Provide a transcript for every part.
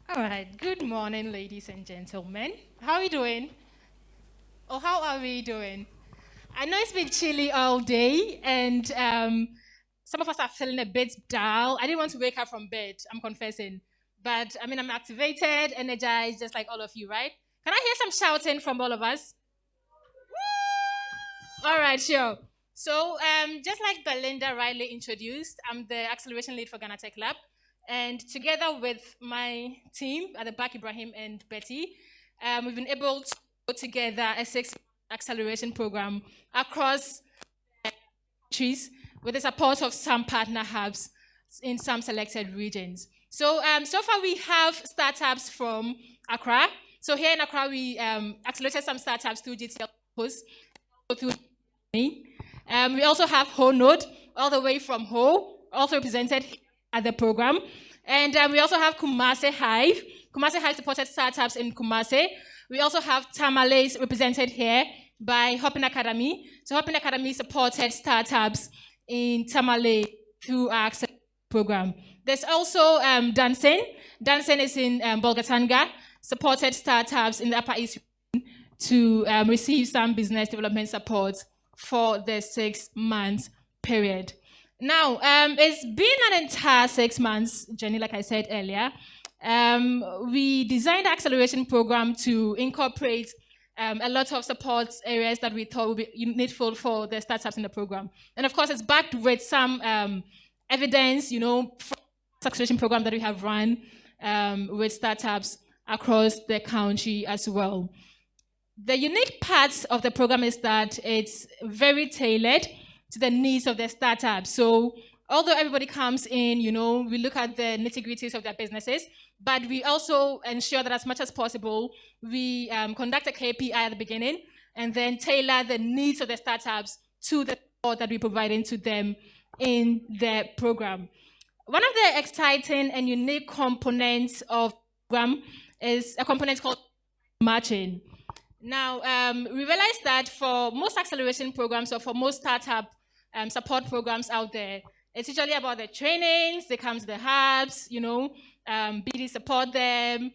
All right. Good morning, ladies and gentlemen. How are you doing? Or how are we doing? I know it's been chilly all day, and some of us are feeling a bit dull. I didn't want to wake up from bed, I'm confessing. But I mean, I'm activated, energized, just like all of you, right? Can I hear some shouting from all of us? All right, sure. So, just like Belinda rightly introduced, I'm the acceleration lead for Ghana Tech Lab. And together with my team at the back, Ibrahim and Betty, we've been able to put together a acceleration program across countries with the support of some partner hubs in some selected regions. So, so far we have startups from Accra. So here in Accra, we accelerated some startups through GTL Post, through me. We also have Ho Node, all the way from Ho, also represented at the program. And we also have Kumasi Hive. Kumasi Hive supported startups in Kumasi. We also have Tamales represented here by HOPin Academy. So HOPin Academy supported startups in Tamale through our program. There's also Dancing. Dancing is in Bolgatanga, supported startups in the Upper East to receive some business development support for the 6 month period. Now, it's been an entire 6 months journey, like I said earlier. We designed the acceleration program to incorporate a lot of support areas that we thought would be needful for the startups in the program. And of course, it's backed with some evidence, from the acceleration program that we have run with startups across the country as well. The unique part of the program is that it's very tailored to the needs of the startup. So although everybody comes in, we look at the nitty-gritties of their businesses, but we also ensure that as much as possible, we conduct a KPI at the beginning and then tailor the needs of the startups to the support that we're providing to them in the program. One of the exciting and unique components of the program is a component called matching. Now, we realized that for most acceleration programs or for most startup support programs out there, it's usually about the trainings, they come to the hubs, BD support them,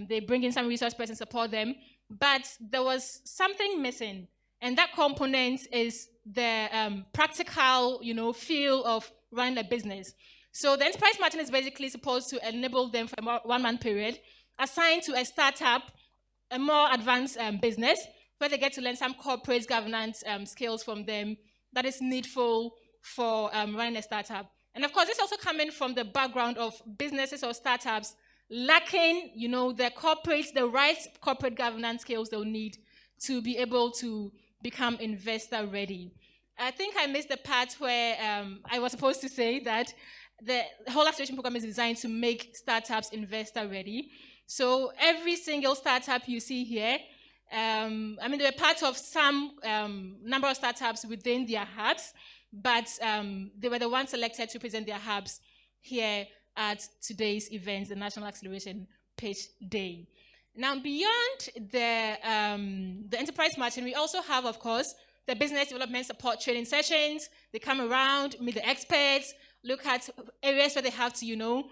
they bring in some resource person support them. But there was something missing, and that component is the practical, feel of running a business. So the enterprise matching is basically supposed to enable them for a 1 month period, assigned to a startup, a more advanced business, where they get to learn some corporate governance skills from them that is needful for running a startup. And of course, this also coming from the background of businesses or startups lacking, the right corporate governance skills they'll need to be able to become investor ready. I think I missed the part where I was supposed to say that the whole acceleration program is designed to make startups investor ready. So every single startup you see here, they were part of some number of startups within their hubs, but they were the ones selected to present their hubs here at today's event, the National Acceleration Pitch Day. Now, beyond the enterprise matching, we also have, of course, the business development support training sessions. They come around, meet the experts, look at areas where they have to,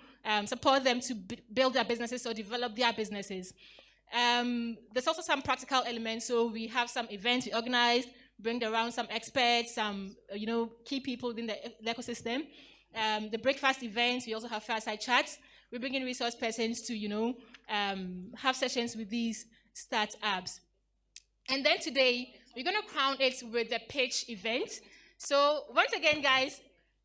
support them to build their businesses or develop their businesses. There's also some practical elements. So we have some events we organized, bring around some experts, some key people within the ecosystem. The breakfast events, we also have fireside chats. We bring in resource persons to have sessions with these startups. And then today we're going to crown it with the pitch event. So once again, guys,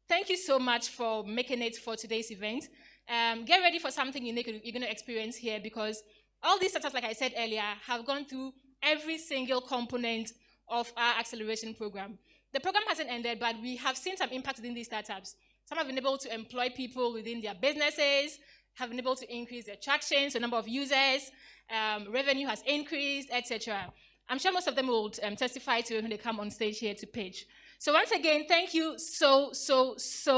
thank you so much for making it for today's event. Get ready for something unique you're going to experience here, because all these startups, like I said earlier, have gone through every single component of our acceleration program. The program hasn't ended, but we have seen some impact within these startups. Some have been able to employ people within their businesses, have been able to increase their traction, so number of users, revenue has increased, etc. I'm sure most of them will testify to it when they come on stage here to pitch. So once again, thank you so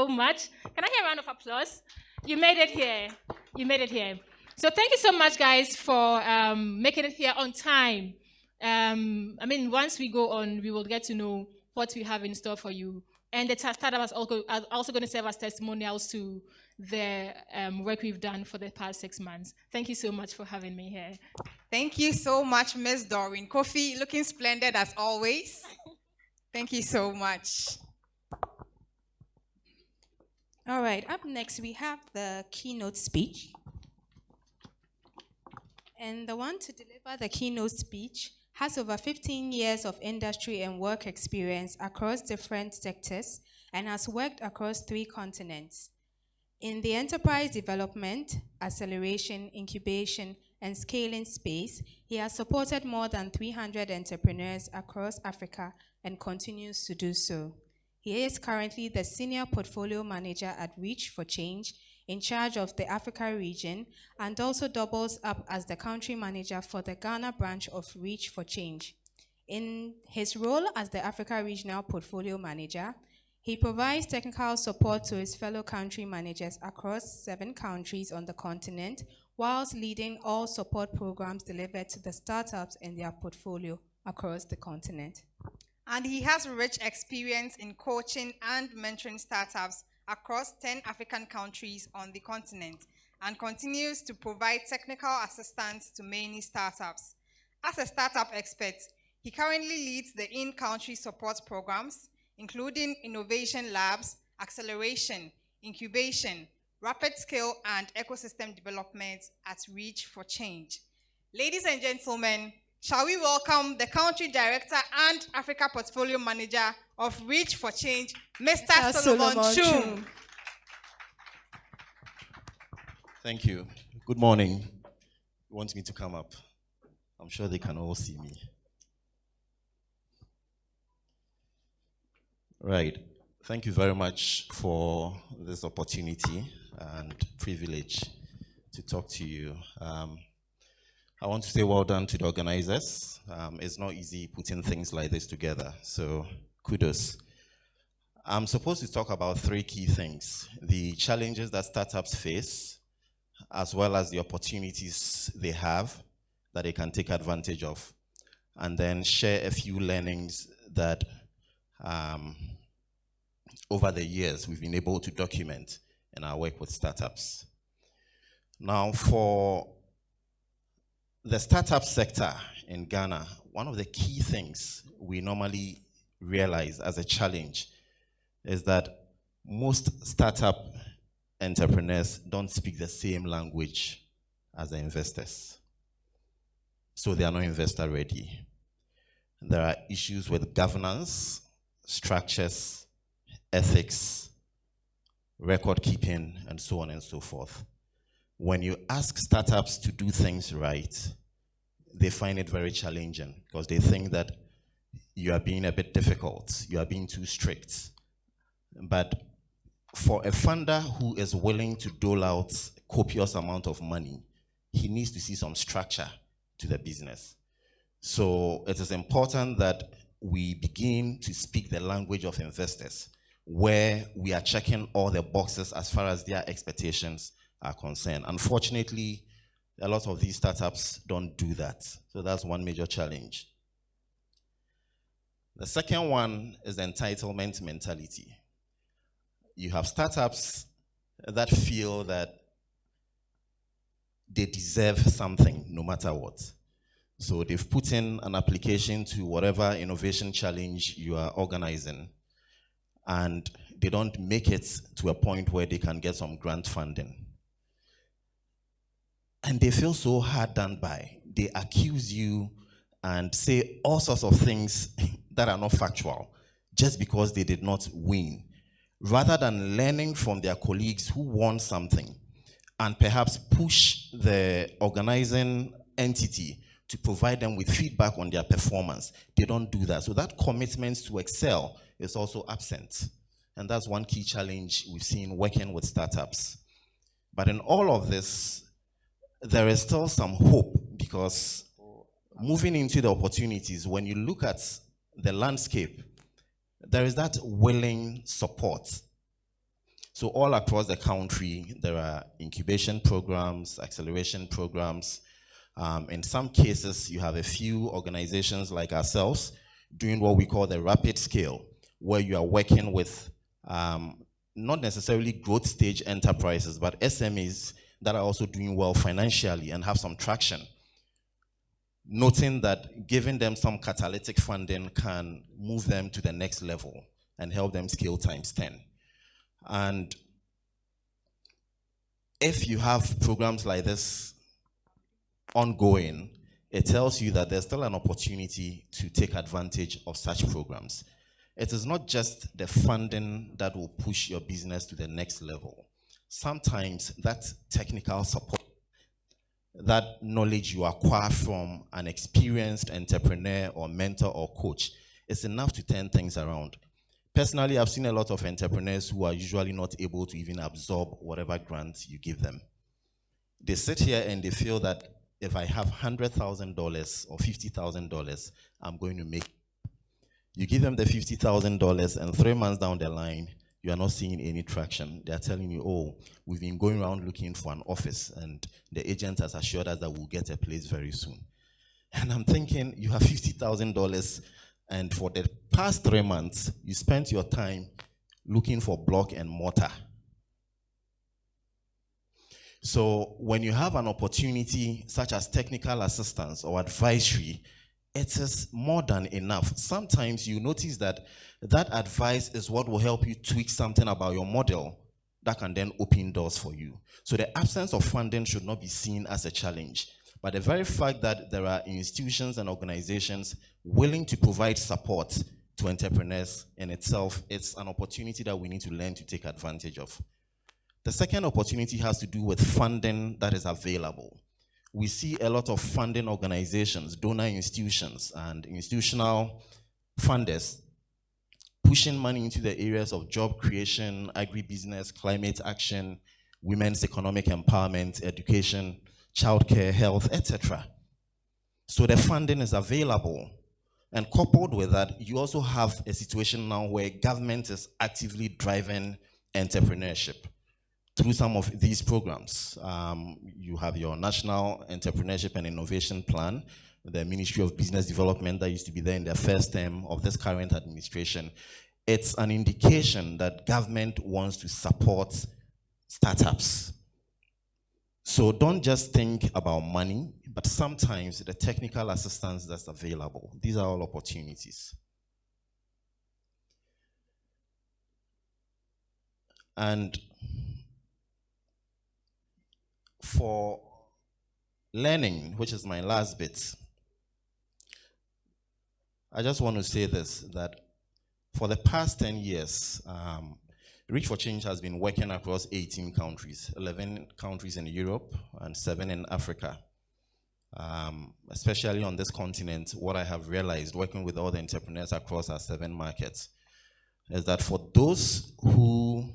much. Can I hear a round of applause? You made it here. You made it here. So thank you so much, guys, for making it here on time. Once we go on, we will get to know what we have in store for you And the startup is also going to serve as testimonials to the work we've done for the past 6 months. Thank you so much for having me here. Thank you so much, Ms. Doreen. Kofi, looking splendid as always. Thank you so much. All right, up next we have the keynote speech. And the one to deliver the keynote speech has over 15 years of industry and work experience across different sectors and has worked across 3 continents. In the enterprise development, acceleration, incubation, and scaling space, he has supported more than 300 entrepreneurs across Africa and continues to do so. He is currently the Senior Portfolio Manager at Reach for Change, in charge of the Africa region, and also doubles up as the Country Manager for the Ghana branch of Reach for Change. In his role as the Africa Regional Portfolio Manager, he provides technical support to his fellow country managers across 7 countries on the continent, whilst leading all support programs delivered to the startups in their portfolio across the continent. And he has rich experience in coaching and mentoring startups across 10 African countries on the continent, and continues to provide technical assistance to many startups. As a startup expert, he currently leads the in-country support programs, including innovation labs, acceleration, incubation, rapid scale, and ecosystem development at Reach for Change. Ladies and gentlemen, shall we welcome the Country Director and Africa Portfolio Manager of Reach for Change, Mr. Solomon Chum. Thank you. Good morning. You want me to come up? I'm sure they can all see me. Right. Thank you very much for this opportunity and privilege to talk to you. I want to say well done to the organizers. It's not easy putting things like this together, so kudos. I'm supposed to talk about 3 key things: the challenges that startups face, as well as the opportunities they have that they can take advantage of, and then share a few learnings that over the years we've been able to document in our work with startups. Now, for the startup sector in Ghana, one of the key things we normally realize as a challenge is that most startup entrepreneurs don't speak the same language as the investors. So they are not investor ready. There are issues with governance, structures, ethics, record keeping, and so on and so forth. When you ask startups to do things right, they find it very challenging because they think that you are being a bit difficult, you are being too strict. But for a funder who is willing to dole out copious amount of money, he needs to see some structure to the business. So it is important that we begin to speak the language of investors, where we are checking all the boxes as far as their expectations are concerned. Unfortunately, a lot of these startups don't do that. So that's one major challenge. The second one is the entitlement mentality. You have startups that feel that they deserve something no matter what. So they've put in an application to whatever innovation challenge you are organizing, and they don't make it to a point where they can get some grant funding. And they feel so hard done by. They accuse you and say all sorts of things that are not factual just because they did not win, rather than learning from their colleagues who won something and perhaps push the organizing entity to provide them with feedback on their performance. They don't do that. So that commitment to excel is also absent. And that's one key challenge we've seen working with startups. But in all of this, there is still some hope, because moving into the opportunities, when you look at the landscape, there is that willing support. So all across the country, there are incubation programs, acceleration programs. In some cases, you have a few organizations like ourselves doing what we call the rapid scale, where you are working with not necessarily growth stage enterprises, but SMEs that are also doing well financially and have some traction. Noting that giving them some catalytic funding can move them to the next level and help them scale times 10. And if you have programs like this ongoing, it tells you that there's still an opportunity to take advantage of such programs. It is not just the funding that will push your business to the next level. Sometimes that technical support, that knowledge you acquire from an experienced entrepreneur or mentor or coach is enough to turn things around. Personally, I've seen a lot of entrepreneurs who are usually not able to even absorb whatever grants you give them. They sit here and they feel that if I have $100,000 or $50,000, I'm going to make. You give them the $50,000 and 3 months down the line, you are not seeing any traction. They are telling you, oh, we've been going around looking for an office and the agent has assured us that we'll get a place very soon. And I'm thinking, you have $50,000 and for the past 3 months, you spent your time looking for block and mortar. So when you have an opportunity such as technical assistance or advisory, it is more than enough. Sometimes you notice that that advice is what will help you tweak something about your model that can then open doors for you. So the absence of funding should not be seen as a challenge. But the very fact that there are institutions and organizations willing to provide support to entrepreneurs in itself, it's an opportunity that we need to learn to take advantage of. The second opportunity has to do with funding that is available. We see a lot of funding organizations, donor institutions, and institutional funders pushing money into the areas of job creation, agribusiness, climate action, women's economic empowerment, education, childcare, health, etc. So the funding is available. And coupled with that, you also have a situation now where government is actively driving entrepreneurship through some of these programs. You have your National Entrepreneurship and Innovation Plan, the Ministry of Business Development that used to be there in the first term of this current administration. It's an indication that government wants to support startups. So don't just think about money, but sometimes the technical assistance that's available. These are all opportunities. And for learning, which is my last bit, I just want to say this, that for the past 10 years, Reach for Change has been working across 18 countries, 11 countries in Europe and 7 in Africa. Especially on this continent, what I have realized working with all the entrepreneurs across our 7 markets is that for those who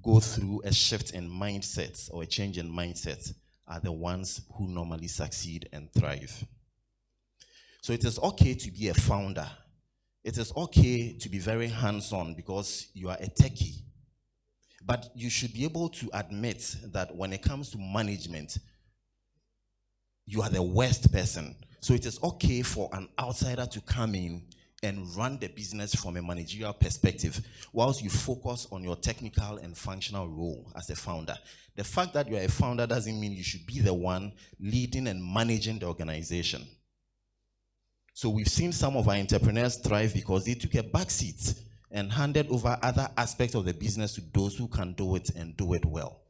go through a shift in mindset or a change in mindset are the ones who normally succeed and thrive. So it is okay to be a founder. It is okay to be very hands-on because you are a techie. But you should be able to admit that when it comes to management, you are the worst person. So it is okay for an outsider to come in and run the business from a managerial perspective whilst you focus on your technical and functional role as a founder. The fact that you are a founder doesn't mean you should be the one leading and managing the organization. So we've seen some of our entrepreneurs thrive because they took a backseat and handed over other aspects of the business to those who can do it and do it well.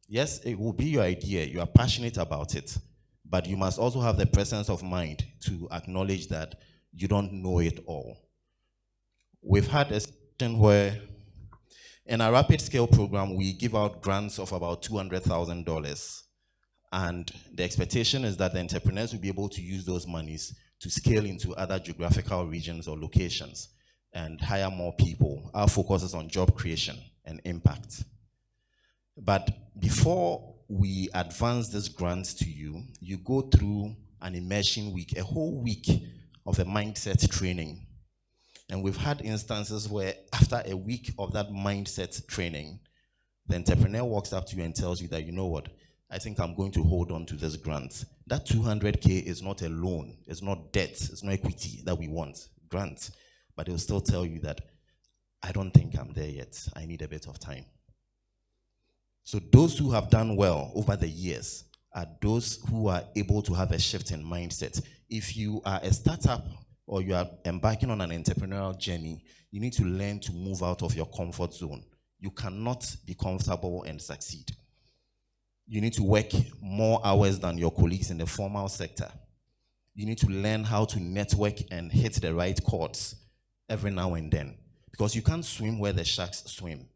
Yes, it will be your idea, you are passionate about it, but you must also have the presence of mind to acknowledge that you don't know it all. We've had a situation where in our rapid scale program, we give out grants of about $200,000. And the expectation is that the entrepreneurs will be able to use those monies to scale into other geographical regions or locations and hire more people. Our focus is on job creation and impact. But before we advance this grant to you, you go through an immersion week, a whole week of a mindset training. And we've had instances where after a week of that mindset training, the entrepreneur walks up to you and tells you that, you know what, I think I'm going to hold on to this grant. That 200K is not a loan, it's not debt, it's not equity that we want, grant. but they'll still tell you that, I don't think I'm there yet. I need a bit of time. So those who have done well over the years are those who are able to have a shift in mindset. If you are a startup or you are embarking on an entrepreneurial journey, you need to learn to move out of your comfort zone. You cannot be comfortable and succeed. You need to work more hours than your colleagues in the formal sector. You need to learn how to network and hit the right chords every now and then, because you can't swim where the sharks swim.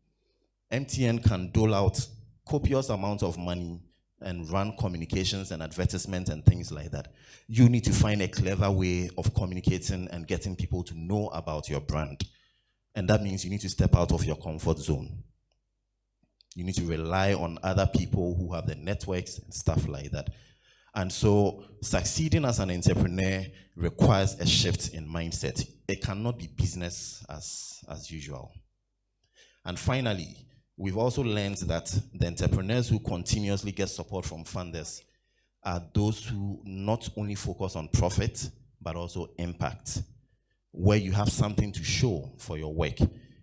MTN can dole out copious amounts of money and run communications and advertisements and things like that. You need to find a clever way of communicating and getting people to know about your brand. And that means you need to step out of your comfort zone. You need to rely on other people who have the networks and stuff like that. And so succeeding as an entrepreneur requires a shift in mindset. It cannot be business as usual. And finally, we've also learned that the entrepreneurs who continuously get support from funders are those who not only focus on profit, but also impact, where you have something to show for your work.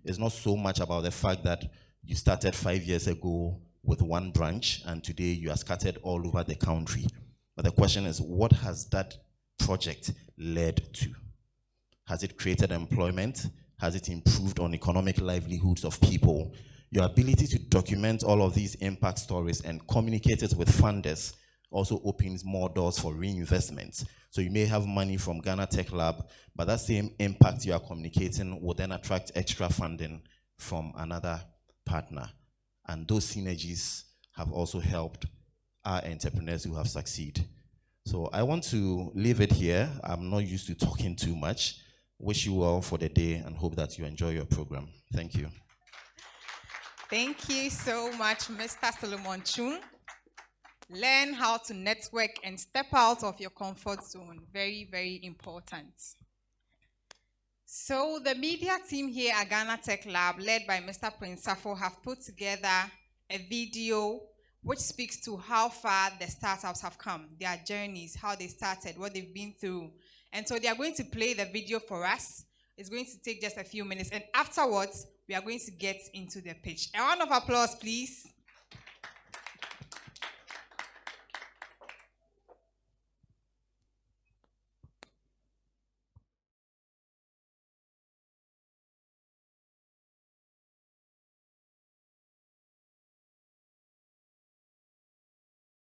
It's not so much about the fact that you started 5 years ago with one branch and today you are scattered all over the country. But the question is, what has that project led to? Has it created employment? Has it improved on economic livelihoods of people? Your ability to document all of these impact stories and communicate it with funders also opens more doors for reinvestment. So you may have money from Ghana Tech Lab, but that same impact you are communicating will then attract extra funding from another partner. And those synergies have also helped our entrepreneurs who have succeeded. So I want to leave it here. I'm not used to talking too much. Wish you well for the day and hope that you enjoy your program. Thank you. Thank you so much, Mr. Solomon Chung. Learn how to network and step out of your comfort zone. Very, very important. So the media team here at Ghana Tech Lab, led by Mr. Prince Safo, have put together a video which speaks to how far the startups have come, their journeys, how they started, what they've been through. And so they are going to play the video for us. It's going to take just a few minutes. And afterwards, we are going to get into the pitch. A round of applause, please.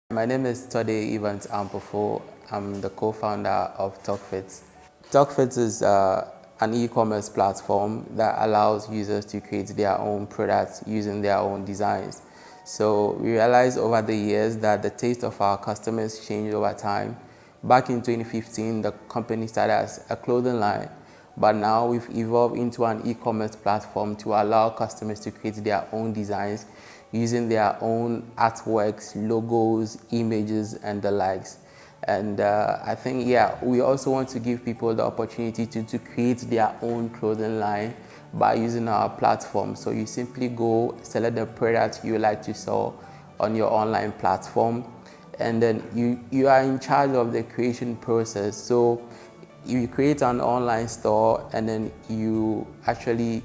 My name is Tode Evans Ampofo. I'm the co-founder of TalkFit. TalkFit is an e-commerce platform that allows users to create their own products using their own designs. So we realized over the years that the taste of our customers changed over time. Back in 2015, the company started as a clothing line, but now we've evolved into an e-commerce platform to allow customers to create their own designs using their own artworks, logos, images, and the likes. And I think, we also want to give people the opportunity to create their own clothing line by using our platform. So you simply go select the product you like to sell on your online platform, and then you are in charge of the creation process. So you create an online store, and then you actually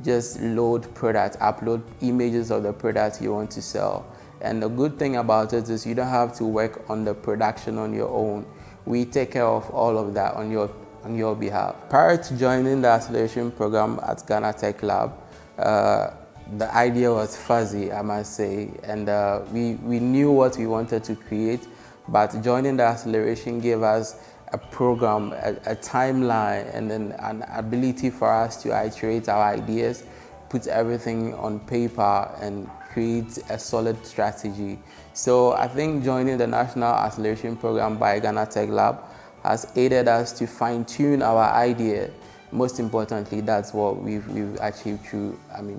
just load products, upload images of the products you want to sell. And the good thing about it is you don't have to work on the production on your own. We take care of all of that on your behalf. Prior to joining the acceleration program at Ghana Tech Lab, the idea was fuzzy, I must say, and we knew what we wanted to create, but joining the acceleration gave us a program, a timeline, and then an ability for us to iterate our ideas, put everything on paper, and create a solid strategy. So I think joining the National Acceleration Program by Ghana Tech Lab has aided us to fine-tune our idea. Most importantly, that's what we've achieved through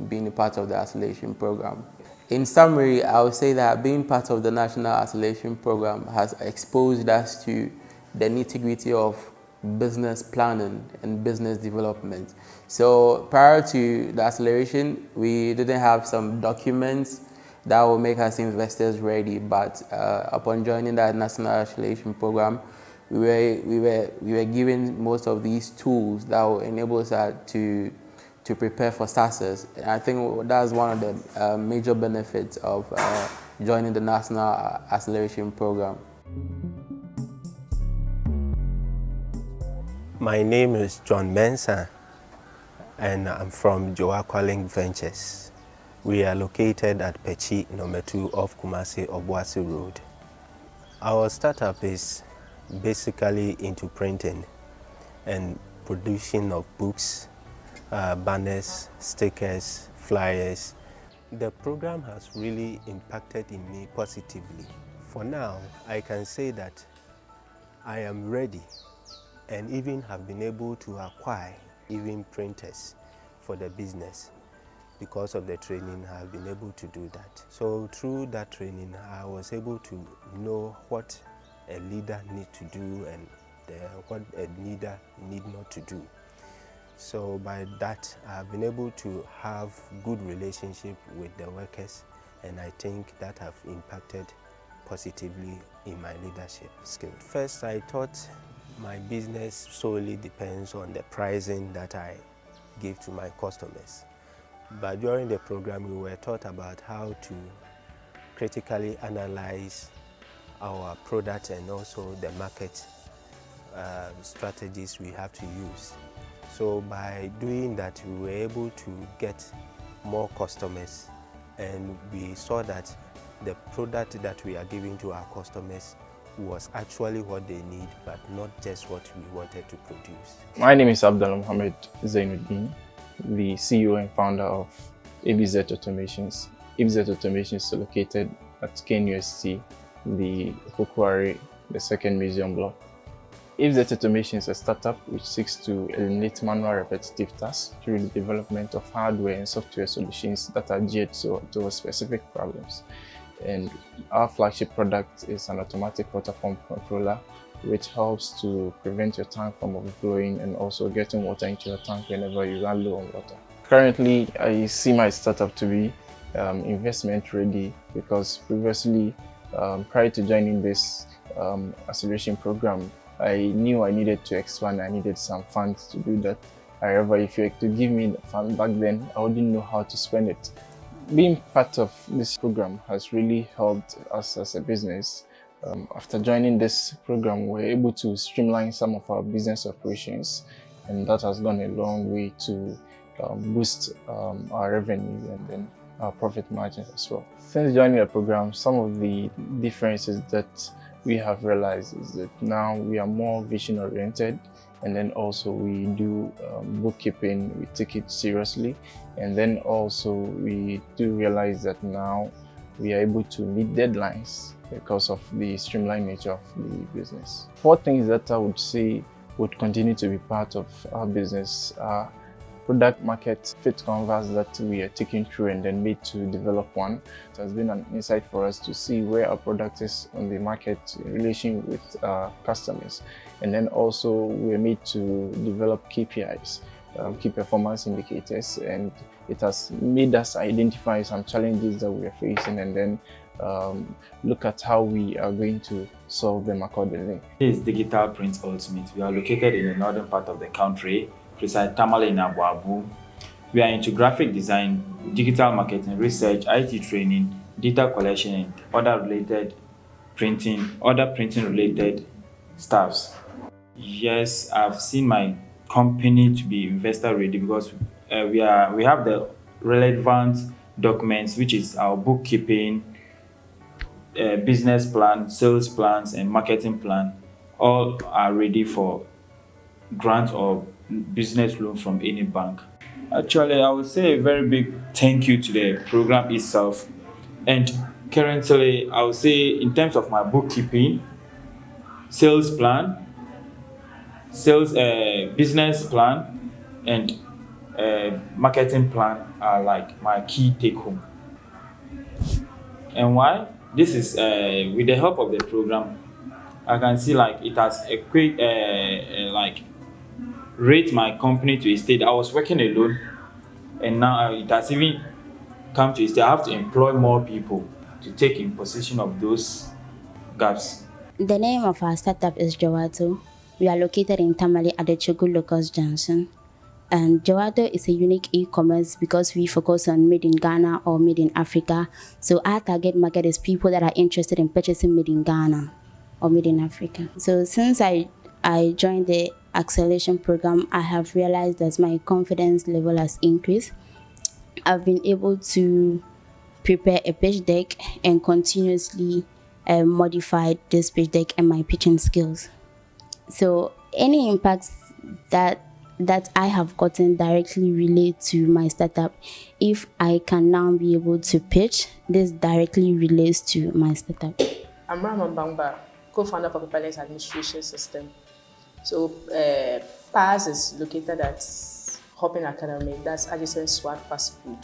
being a part of the Acceleration Program. In summary, I would say that being part of the National Acceleration Program has exposed us to the nitty-gritty of business planning and business development. So prior to the acceleration, we didn't have some documents that will make us investors ready, but upon joining the National Acceleration Program, we were given most of these tools that will enable us to prepare for SASs. And I think that's one of the major benefits of joining the National Acceleration Program. My name is John Mensah, and I'm from Jowato Ventures. We are located at Pechi, number 2 off Kumasi Obuasi Road. Our startup is basically into printing and producing of books, banners, stickers, flyers. The program has really impacted in me positively. For now, I can say that I am ready and even have been able to acquire even printers for the business. Because of the training, I have been able to do that. So through that training, I was able to know what a leader needs to do and what a leader need not to do. So by that, I've been able to have good relationship with the workers, and I think that have impacted positively in my leadership skills. First, I thought my business solely depends on the pricing that I give to my customers. But during the program, we were taught about how to critically analyze our product and also the market strategies we have to use. So by doing that, we were able to get more customers, and we saw that the product that we are giving to our customers was actually what they need, but not just what we wanted to produce. My name is Abdullah Mohammed Zainuddin, the CEO and founder of ABZ Automations. ABZ Automations is located at KNUST, the Kokwari, the second museum block. ABZ Automation is a startup which seeks to eliminate manual repetitive tasks through the development of hardware and software solutions that are geared towards specific problems. And our flagship product is an automatic water pump controller, which helps to prevent your tank from overflowing and also getting water into your tank whenever you run low on water. Currently, I see my startup to be investment ready, because previously, prior to joining this acceleration program, I knew I needed to expand. I needed some funds to do that. However, if you were to give me the fund back then, I wouldn't know how to spend it. Being part of this program has really helped us as a business. After joining this program, we're able to streamline some of our business operations, and that has gone a long way to boost our revenue and then our profit margins as well. Since joining the program, some of the differences that we have realized is that now we are more vision oriented, and then also we do bookkeeping, we take it seriously, and then also we do realize that now we are able to meet deadlines because of the streamlined nature of the business. 4 things that I would say would continue to be part of our business are product market fit canvas that we are taking through and then made to develop one. It has been an insight for us to see where our product is on the market in relation with our customers. And then also we're made to develop KPIs, key performance indicators, and it has made us identify some challenges that we are facing and then look at how we are going to solve them accordingly. This is Digital Print Ultimate. We are located in the northern part of the country, precisely Tamale in Abuabu. We are into graphic design, digital marketing, research, IT training, data collection, and other printing related stuffs. Yes, I've seen my company to be investor ready because we have the relevant documents, which is our bookkeeping, business plan, sales plans, and marketing plan. All are ready for grant or business loan from any bank. Actually, I would say a very big thank you to the program itself. And currently, I would say in terms of my bookkeeping, sales plan, business plan, and marketing plan are like my key take home. And why? This is with the help of the program, I can see like it has a quick rate my company to a state. I was working alone, and now it has even come to a state I have to employ more people to take in possession of those gaps. The name of our startup is Jowato. We are located in Tamale at the Chogu Locust Junction. And Jowato is a unique e-commerce because we focus on made in Ghana or made in Africa. So our target market is people that are interested in purchasing made in Ghana or made in Africa. So since I joined the acceleration program, I have realized that my confidence level has increased. I've been able to prepare a pitch deck and continuously modify this pitch deck and my pitching skills. So any impacts that I have gotten directly relate to my startup. If I can now be able to pitch, this directly relates to my startup. I'm Rahman Bangba, co-founder for Paperless Administration System. So PAS is located at HOPin Academy, that's adjacent SWAT fast food.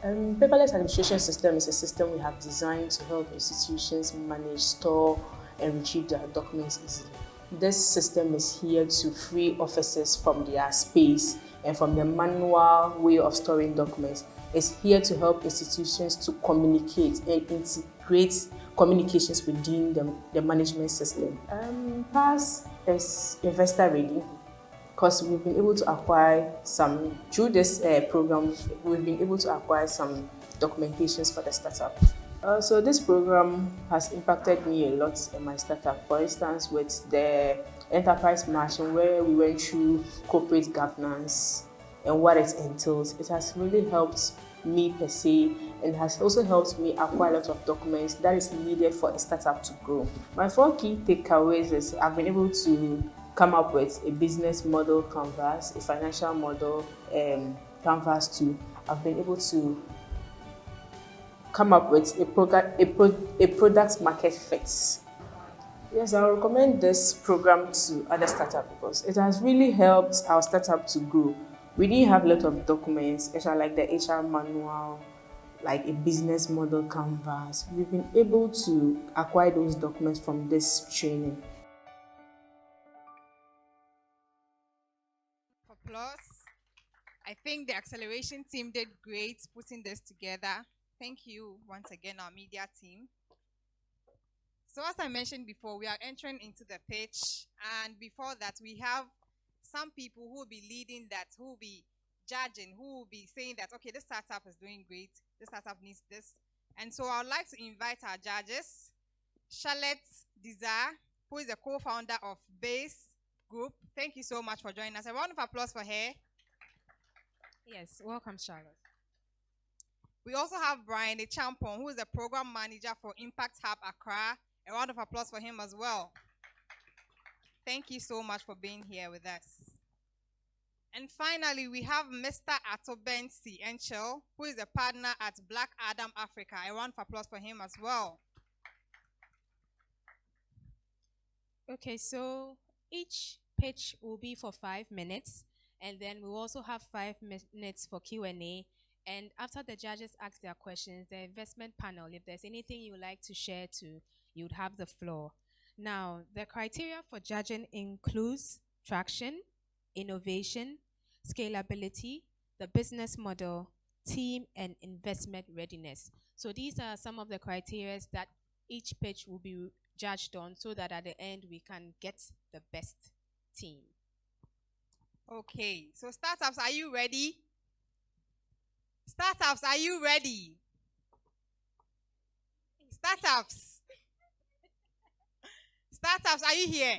Paperless Administration System is a system we have designed to help institutions manage, store, and retrieve their documents easily. This system is here to free officers from their space and from the manual way of storing documents. It's here to help institutions to communicate and integrate communications within the management system. PAS is investor ready because we've been able to acquire some, through this program, we've been able to acquire some documentations for the startup. So this program has impacted me a lot in my startup. For instance, with the enterprise margin, where we went through corporate governance and what it entails, it has really helped me per se, and has also helped me acquire a lot of documents that is needed for a startup to grow. My 4 key takeaways is I've been able to come up with a business model canvas, a financial model canvas too. I've been able to come up with a product market fit. Yes, I recommend this program to other startups because it has really helped our startup to grow. We didn't have a lot of documents, especially like the HR manual, like a business model canvas. We've been able to acquire those documents from this training. Applause. I think the acceleration team did great putting this together. Thank you once again, our media team. So as I mentioned before, we are entering into the pitch, and before that, we have some people who will be leading that, who will be judging, who will be saying that, okay, this startup is doing great, this startup needs this. And so I would like to invite our judges, Charlotte Desire, who is the co-founder of Base Group. Thank you so much for joining us. A round of applause for her. Yes, welcome, Charlotte. We also have Brian Echampon, who is the program manager for Impact Hub Accra. A round of applause for him as well. Thank you so much for being here with us. And finally, we have Mr. Atoben C. Enchel, who is a partner at Black Adam Africa. A round of applause for him as well. Okay, so each pitch will be for 5 minutes, and then we'll also have 5 minutes for Q&A. And after the judges ask their questions, the investment panel, if there's anything you would like to share to, you would have the floor. Now, the criteria for judging includes traction, innovation, scalability, the business model, team, and investment readiness. So these are some of the criteria that each pitch will be judged on so that at the end we can get the best team. Okay, so startups, are you ready? Startups, are you ready? Startups. Startups, are you here?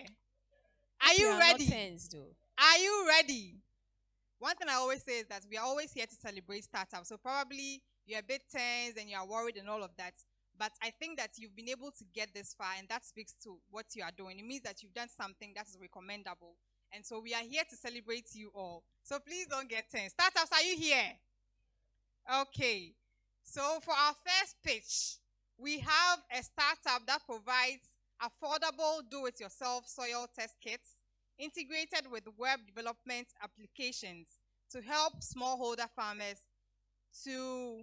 Are you ready? Are you ready? One thing I always say is that we are always here to celebrate startups. So probably you're a bit tense and you're worried and all of that. But I think that you've been able to get this far, and that speaks to what you are doing. It means that you've done something that is recommendable. And so we are here to celebrate you all. So please don't get tense. Startups, are you here? Okay. So for our first pitch, we have a startup that provides affordable do-it-yourself soil test kits integrated with web development applications to help smallholder farmers to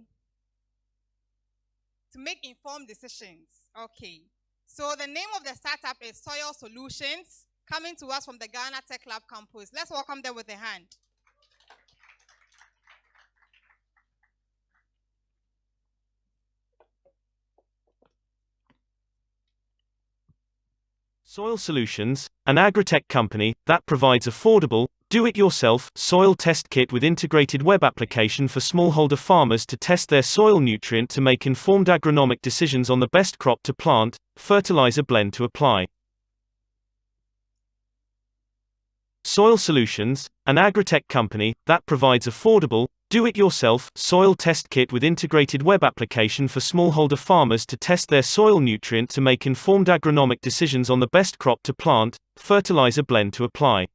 make informed decisions. Okay. So the name of the startup is Soil Solutions, coming to us from the Ghana Tech Lab campus. Let's welcome them with a hand. Soil Solutions, an agritech company that provides affordable, do-it-yourself soil test kit with integrated web application for smallholder farmers to test their soil nutrient to make informed agronomic decisions on the best crop to plant, fertilizer blend to apply. Soil Solutions, an agritech company that provides affordable, do-it-yourself soil test kit with integrated web application for smallholder farmers to test their soil nutrient to make informed agronomic decisions on the best crop to plant, fertilizer blend to apply.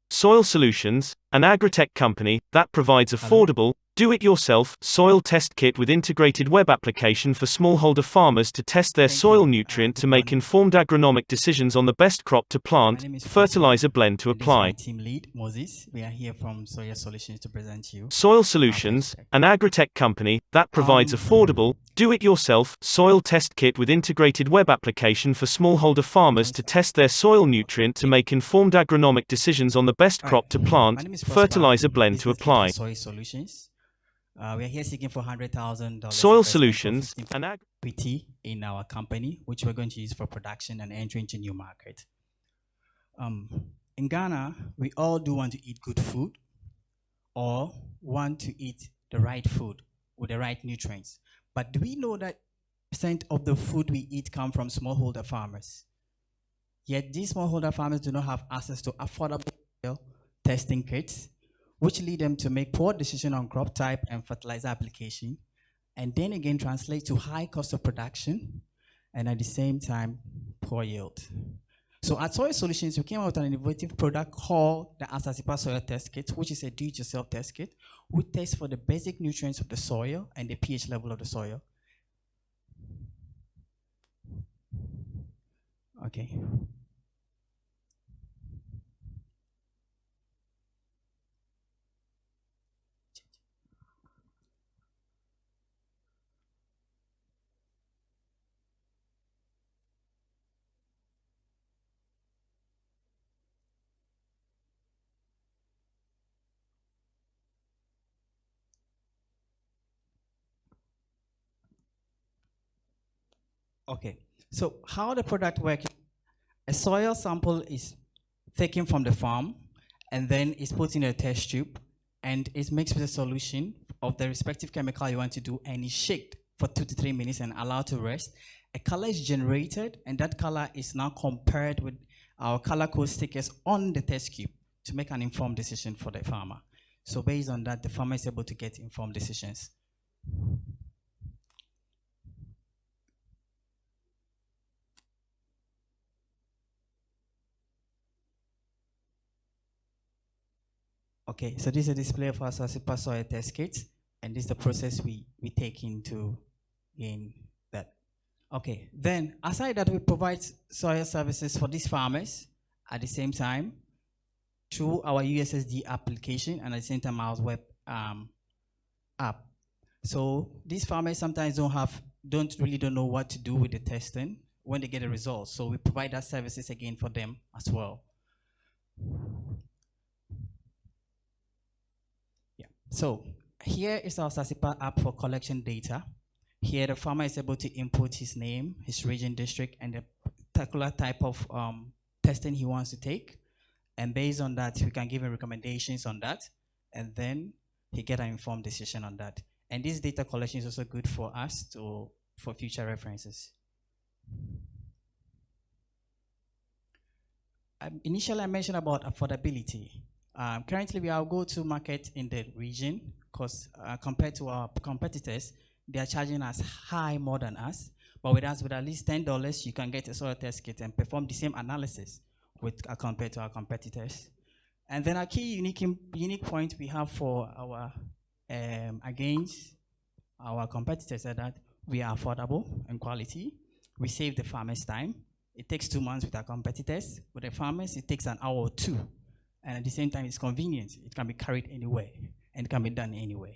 Soil Solutions, an agritech company that provides affordable, do-it-yourself soil test kit with integrated web application for smallholder farmers to test their soil nutrient to make informed agronomic decisions on the best crop to plant, fertilizer blend to apply. Team lead Moses, we are here from Soil Solutions to present you. Soil Solutions, an agritech company that provides affordable, do-it-yourself soil test kit with integrated web application for smallholder farmers to test their soil nutrient to make informed agronomic decisions on the best crop to plant, fertilizer blend to apply. Soil Solutions. We are here seeking for $100,000. Soil Solutions, an equity in our company, which we're going to use for production and entry into new market. In Ghana, we all do want to eat good food or want to eat the right food with the right nutrients. But do we know that percent of the food we eat come from smallholder farmers? Yet these smallholder farmers do not have access to affordable testing kits, which lead them to make poor decisions on crop type and fertilizer application, and then again translate to high cost of production, and at the same time, poor yield. So at Soil Solutions, we came out with an innovative product called the Asasipa Soil Test Kit, which is a do-it-yourself test kit. We test for the basic nutrients of the soil and the pH level of the soil. Okay. Okay, so how the product works, a soil sample is taken from the farm and then is put in a test tube and is mixed with a solution of the respective chemical you want to do and is shaked for 2 to 3 minutes and allowed to rest. A color is generated and that color is now compared with our color code stickers on the test cube to make an informed decision for the farmer. So based on that, the farmer is able to get informed decisions. Okay, so this is a display of our Asasipa soil test kit, and this is the process we take into gain that. Okay, then aside that, we provide soil services for these farmers at the same time through our USSD application and at the same time our web app. So these farmers sometimes don't know what to do with the testing when they get the results. So we provide that services again for them as well. So here is our Asasipa app for collection data. Here the farmer is able to input his name, his region, district, and the particular type of testing he wants to take. And based on that, we can give him recommendations on that. And then he get an informed decision on that. And this data collection is also good for us for future references. Initially, I mentioned about affordability. Currently, we are go-to market in the region because compared to our competitors, they are charging us high more than us. But with us, with at least $10, you can get a soil test kit and perform the same analysis compared to our competitors. And then our key unique point we have for our against our competitors is that we are affordable and quality. We save the farmers time. It takes 2 months with our competitors. With the farmers, it takes an hour or 2. And at the same time, it's convenient. It can be carried anywhere, and it can be done anywhere.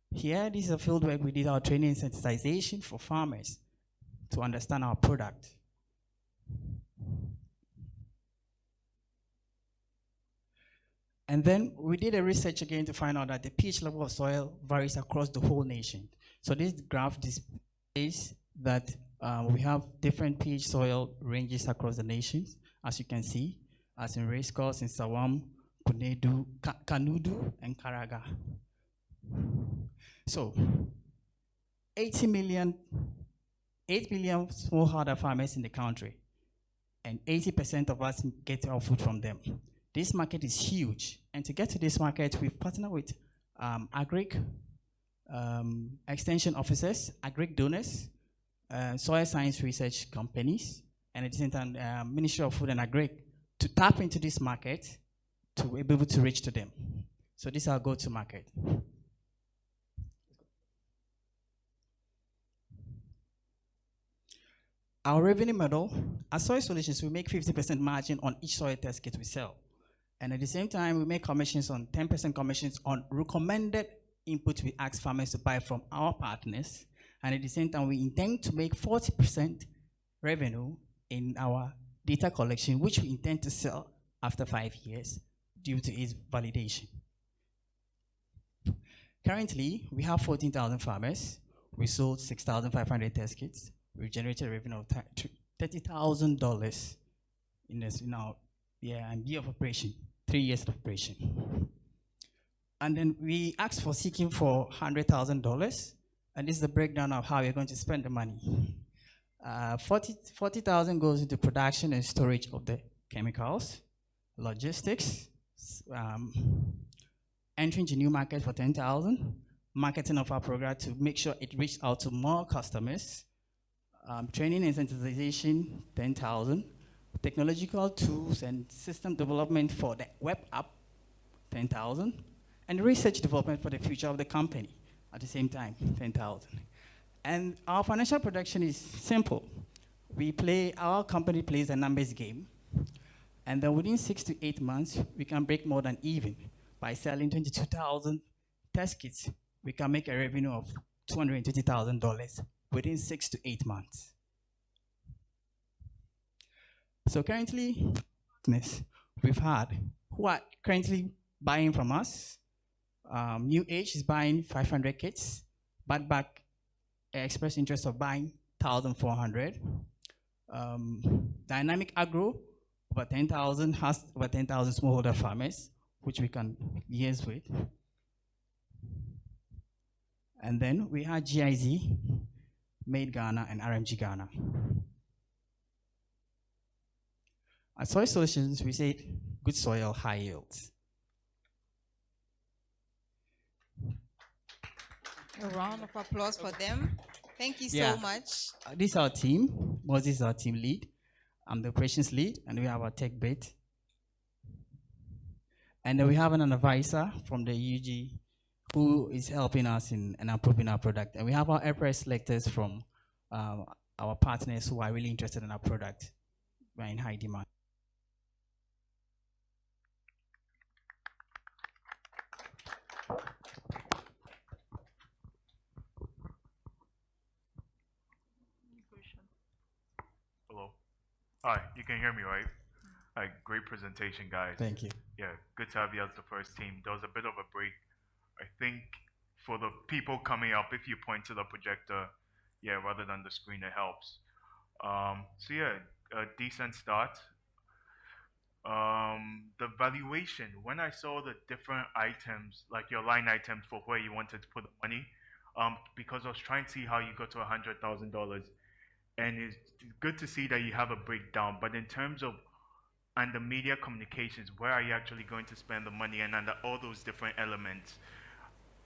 Here, this is a field where we did our training and sensitization for farmers to understand our product. And then we did a research again to find out that the pH level of soil varies across the whole nation. So this graph is that we have different pH soil ranges across the nations, as you can see, as in race course in Sawam, Kunedu, Kanudu, and Karaga. So, 8 million smallholder farmers in the country, and 80% of us get our food from them. This market is huge, and to get to this market, we've partnered with agric extension officers, agric donors, soil science research companies, and at the same time, Ministry of Food and Agric to tap into this market to be able to reach to them. So this is our go-to market. Our revenue model, as Soil Solutions, we make 50% margin on each soil test kit we sell. And at the same time, we make commissions on 10% commissions on recommended input we ask farmers to buy from our partners. And at the same time, we intend to make 40% revenue in our data collection, which we intend to sell after 5 years due to its validation. Currently, we have 14,000 farmers. We sold 6,500 test kits. We've generated a revenue of $30,000 in this year of operation, 3 years of operation. And then we asked for seeking for $100,000, and this is the breakdown of how you're going to spend the money. 40,000 goes into production and storage of the chemicals, logistics, entering into new market for 10,000, marketing of our program to make sure it reaches out to more customers, training and sensitization, 10,000, technological tools and system development for the web app, 10,000, and research development for the future of the company at the same time, 10,000. And our financial production is simple. Our company plays a numbers game, and then within 6 to 8 months, we can break more than even. By selling 22,000 test kits, we can make a revenue of $220,000 within 6 to 8 months. So currently, we've had who are currently buying from us. New Age is buying 500 kits. Badback expressed interest of buying 1,400. Dynamic Agro, over 10,000, has over 10,000 smallholder farmers, which we can liaise with. And then we had GIZ, Made Ghana, and RMG Ghana. At Soil Solutions, we said good soil, high yields. A round of applause for them. Thank you so much. This is our team. Moses is our team lead. I'm the operations lead, and we have our tech bit. And then we have an advisor from the UG who is helping us in improving our product. And we have our airpress selectors from our partners who are really interested in our product. We're in high demand. Hello. Hi, you can hear me, right? Great presentation, guys. Thank you. Yeah, good to have you as the first team. There was a bit of a break. I think for the people coming up, if you point to the projector, rather than the screen, it helps. So yeah, a decent start. The valuation, when I saw the different items, like your line items for where you wanted to put the money, because I was trying to see how you got to $100,000, and it's good to see that you have a breakdown, but in terms of and the media communications, where are you actually going to spend the money, and under all those different elements?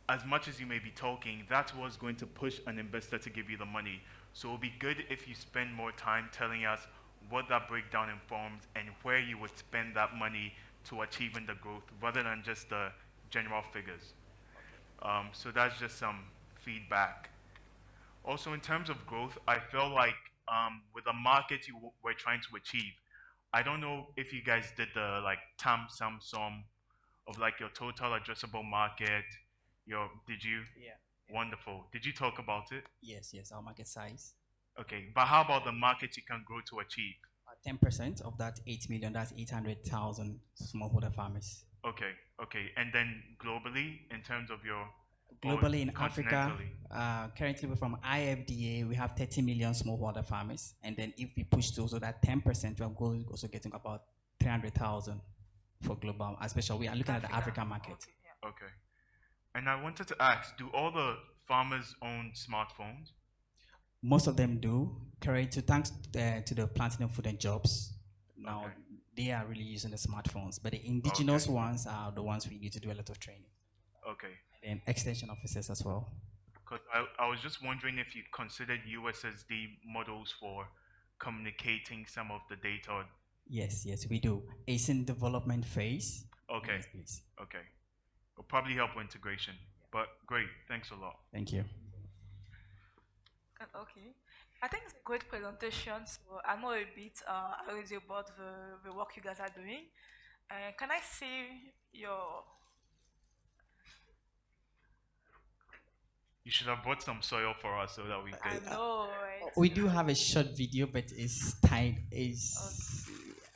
As much as you may be talking, that's what's going to push an investor to give you the money. So it would be good if you spend more time telling us what that breakdown informs and where you would spend that money to achieving the growth, rather than just the general figures. So that's just some feedback. Also, in terms of growth, I feel like with the market you were trying to achieve, I don't know if you guys did the TAM sum of your total addressable market. Did you? Yeah. Wonderful. Did you talk about it? Yes, our market size. Okay, but how about the market you can grow to achieve? 10% of that 8 million, that's 800,000 smallholder farmers. Okay. And then globally, in terms of your Globally in Africa, currently from IFDA, we have 30 million smallholder farmers. And then if we push to also that 10%, we are going also getting about 300,000 for global, especially we are looking at the African market. Okay. And I wanted to ask, do all the farmers own smartphones? Most of them do. Currently, thanks to the Platinum Food and Jobs, now they are really using the smartphones. But the indigenous ones are the ones we need to do a lot of training. Okay. And extension officers as well. Because I was just wondering if you considered USSD models for communicating some of the data. Yes, we do. It's in development phase. Okay. Yes, please. Okay. It'll probably help with integration. But great. Thanks a lot. Thank you. Okay. I think it's a great presentation. So I know a bit already about the work you guys are doing. Can I see your... You should have brought some soil for us so that we could... I know, right? We do have a short video, but it's tight.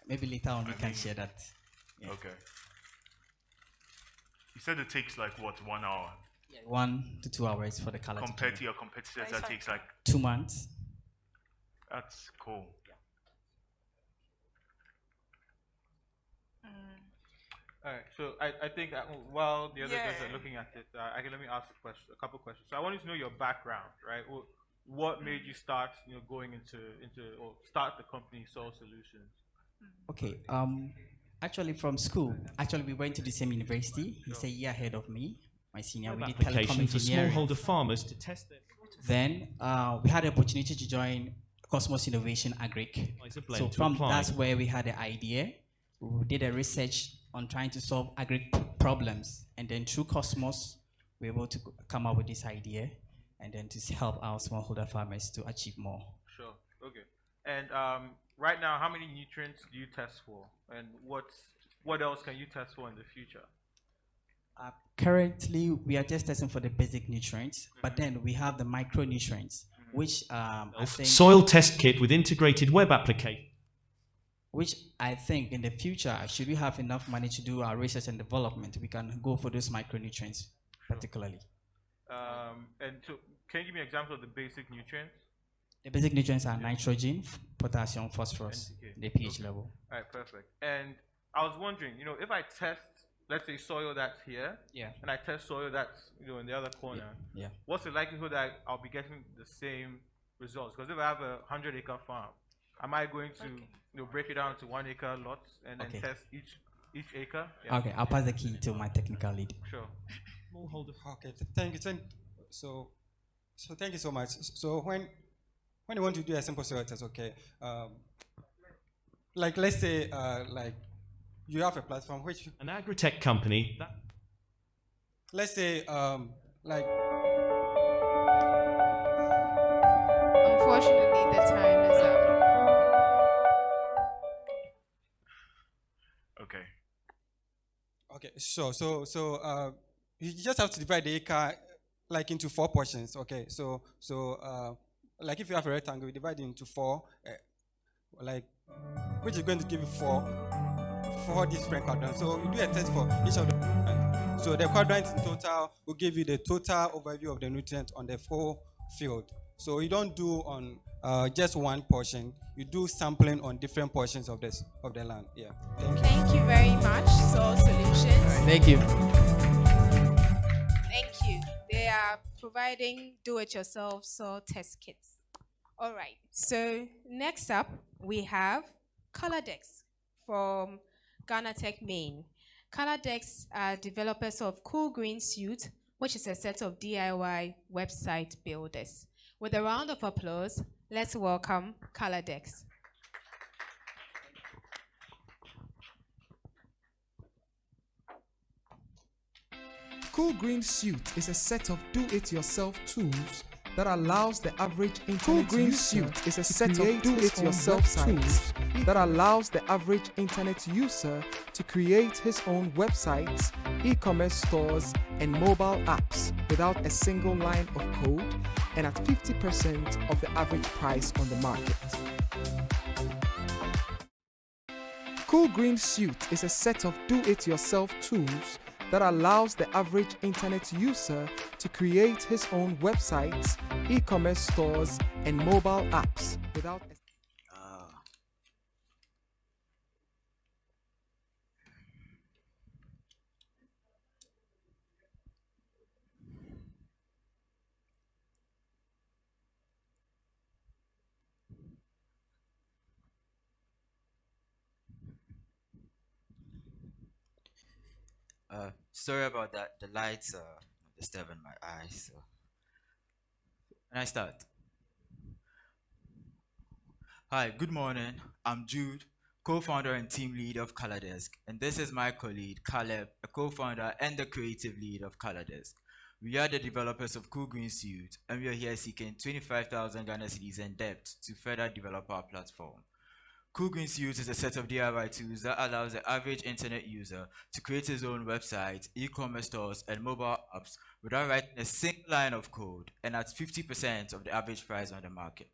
Maybe later on we can share that. Yeah. Okay. You said it takes like what, 1 hour? 1 to 2 hours for the color. Compared to your competitors, that takes like 2 months. That's cool. All right, so I think while the other guys are looking at it, let me ask a couple questions. So I want you to know your background, right? What made you start, going into or start the company Soil Solutions? Okay. Actually, from school, we went to the same university. He's a year ahead of me. My senior, we did telecom engineering. For smallholder farmers to test their... Then we had the opportunity to join Cosmos Innovation Agric. So from that's where we had the idea. We did a research on trying to solve agric problems, and then through Cosmos, we were able to come up with this idea, and then to help our smallholder farmers to achieve more. Sure. Okay. And right now, how many nutrients do you test for, and what else can you test for in the future? Currently, we are just testing for the basic nutrients, but then we have the micronutrients, which I think soil test kit with integrated web application. Which I think in the future, should we have enough money to do our research and development, we can go for those micronutrients particularly. And so, can you give me an example of the basic nutrients? The basic nutrients are nitrogen, potassium, phosphorus, the pH level. All right, perfect. And I was wondering, if I test, let's say, soil that's here, and I test soil that's in the other corner, what's the likelihood that I'll be getting the same results? Because if I have a 100-acre farm, am I going to break it down to 1 acre lots and then test each acre? Yeah. Okay, I'll pass the key to my technical lead. Sure. Okay, thank you. So thank you so much. So when you want to do a simple soil test, okay, like let's say like you have a platform which an agri-tech company that, let's say like unfortunately the time is up. Okay, so you just have to divide the acre like into 4 portions. Okay, so like if you have a rectangle, you divide it into 4, like which is going to give you 4 different quadrants. So you do a test for each of the quadrants. So the quadrants in total will give you the total overview of the nutrient on the whole field. So you don't do on just one portion. You do sampling on different portions of the land. Yeah. Thank you. Thank you very much, Soil Solutions. Right, thank you. Thank you. They are providing do-it-yourself soil test kits. All right. So next up, we have ColorDex from Ghana Tech Maine. ColorDex are developers of Cool Green Suite, which is a set of DIY website builders. With a round of applause, let's welcome ColorDex. Cool Green Suite is a set of do-it-yourself tools that allows the average internet user to create his own websites, e-commerce stores, and mobile apps without a single line of code and at 50% of the average price on the market. Cool Green Suite is a set of do-it-yourself tools that allows the average internet user to create his own websites, e-commerce stores, and mobile apps without Sorry about that. The lights are disturbing my eyes. So, can I start? Hi, good morning. I'm Jude, co-founder and team lead of ColorDesk, and this is my colleague Caleb, a co-founder and the creative lead of ColorDesk. We are the developers of Cool Green Suite, and we are here seeking 25,000 Ghana cedis in debt to further develop our platform. Cool Green Suite is a set of DIY tools that allows the average internet user to create his own website, e-commerce stores, and mobile apps without writing a single line of code, and at 50% of the average price on the market.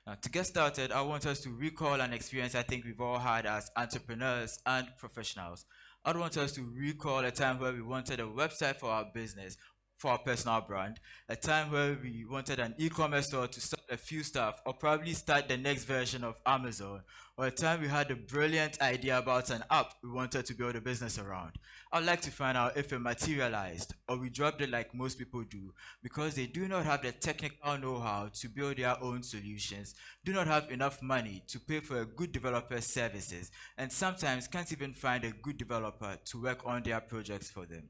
Now, to get started, I want us to recall an experience I think we've all had as entrepreneurs and professionals. I want us to recall a time where we wanted a website for our business, for our personal brand, a time where we wanted an e-commerce store to sell a few stuff or probably start the next version of Amazon, or a time we had a brilliant idea about an app we wanted to build a business around. I'd like to find out if it materialized or we dropped it like most people do because they do not have the technical know-how to build their own solutions, do not have enough money to pay for a good developer's services, and sometimes can't even find a good developer to work on their projects for them.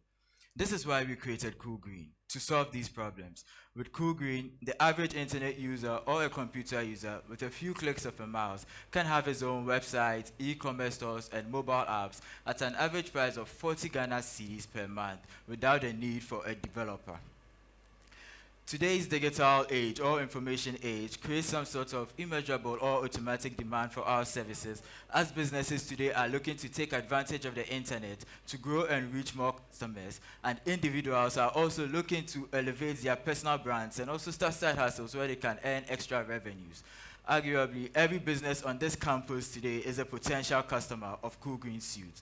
This is why we created Cool Green, to solve these problems. With Cool Green, the average internet user or a computer user with a few clicks of a mouse can have his own website, e-commerce stores, and mobile apps at an average price of 40 Ghana cedis per month without the need for a developer. Today's digital age or information age creates some sort of immeasurable or automatic demand for our services, as businesses today are looking to take advantage of the internet to grow and reach more customers, and individuals are also looking to elevate their personal brands and also start side hustles where they can earn extra revenues. Arguably, every business on this campus today is a potential customer of Cool Green Suite.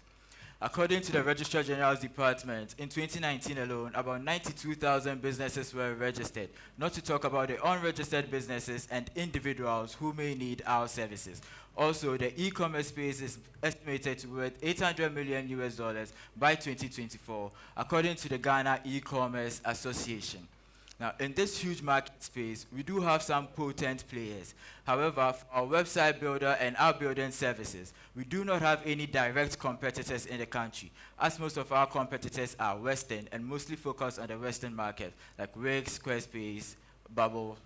According to the Registrar General's Department, in 2019 alone, about 92,000 businesses were registered, not to talk about the unregistered businesses and individuals who may need our services. Also, the e-commerce space is estimated to be worth $800 million by 2024, according to the Ghana E-Commerce Association. Now, in this huge market space, we do have some potent players. However, for our website builder and our building services, we do not have any direct competitors in the country, as most of our competitors are Western and mostly focused on the Western market, like Wix, Squarespace, Bubble.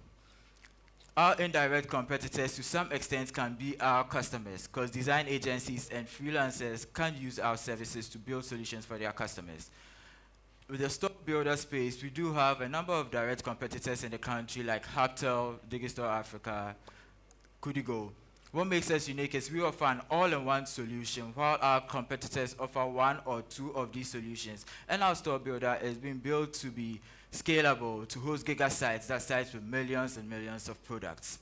Our indirect competitors to some extent can be our customers, because design agencies and freelancers can use our services to build solutions for their customers. With the store builder space, we do have a number of direct competitors in the country like HOPin, Digistore Africa, Kudigo. What makes us unique is we offer an all-in-one solution while our competitors offer one or two of these solutions. And our store builder is being built to be scalable to host giga sites, that sites with millions and millions of products.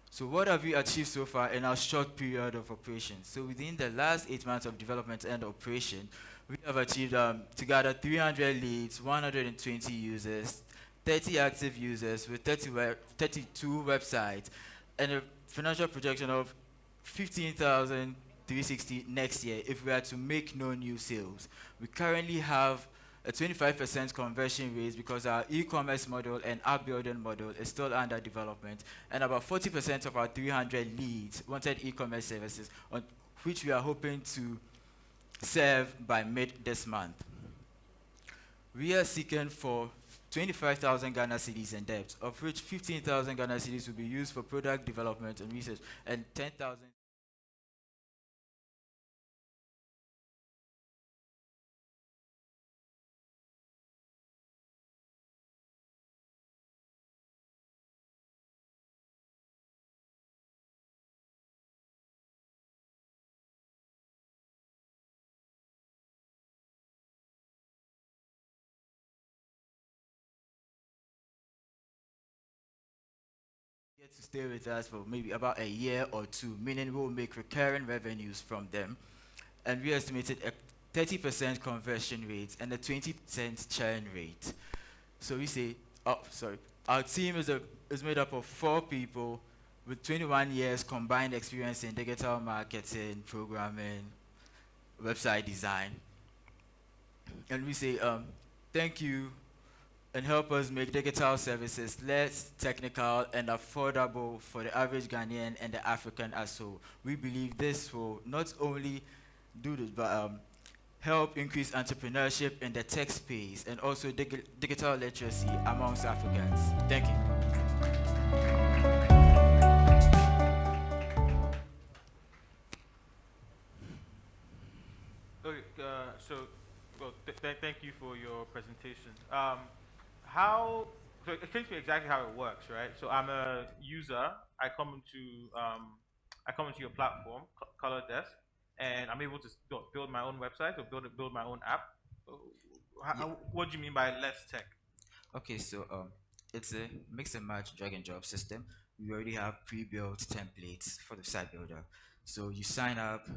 So what have we achieved so far in our short period of operation? So within the last 8 months of development and operation, we have achieved to gather 300 leads, 120 users, 30 active users with 32 websites, and a financial projection of 15,360 next year if we are to make no new sales. We currently have a 25% conversion rate because our e-commerce model and app building model is still under development, and about 40% of our 300 leads wanted e-commerce services, on which we are hoping to serve by mid this month. We are seeking for 25,000 Ghana cedis in debt, of which 15,000 Ghana cedis will be used for product development and research, and 10,000 to stay with us for maybe about a year or two, meaning we'll make recurring revenues from them. And we estimated 30% conversion rate, and a 20% churn rate. So we say, our team is made up of 4 people with 21 years combined experience in digital marketing, programming, website design. And we say, thank you, and help us make digital services less technical and affordable for the average Ghanaian and the African as well. We believe this will not only do this, but help increase entrepreneurship in the tech space and also digital literacy amongst Africans. Thank you. Okay, thank you for your presentation. So explain to me exactly how it works, right? So I'm a user. I come into your platform, Color Desk, and I'm able to build my own website or build my own app. What do you mean by less tech? Okay, so it's a mix and match drag and drop system. We already have pre-built templates for the site builder. So you sign up,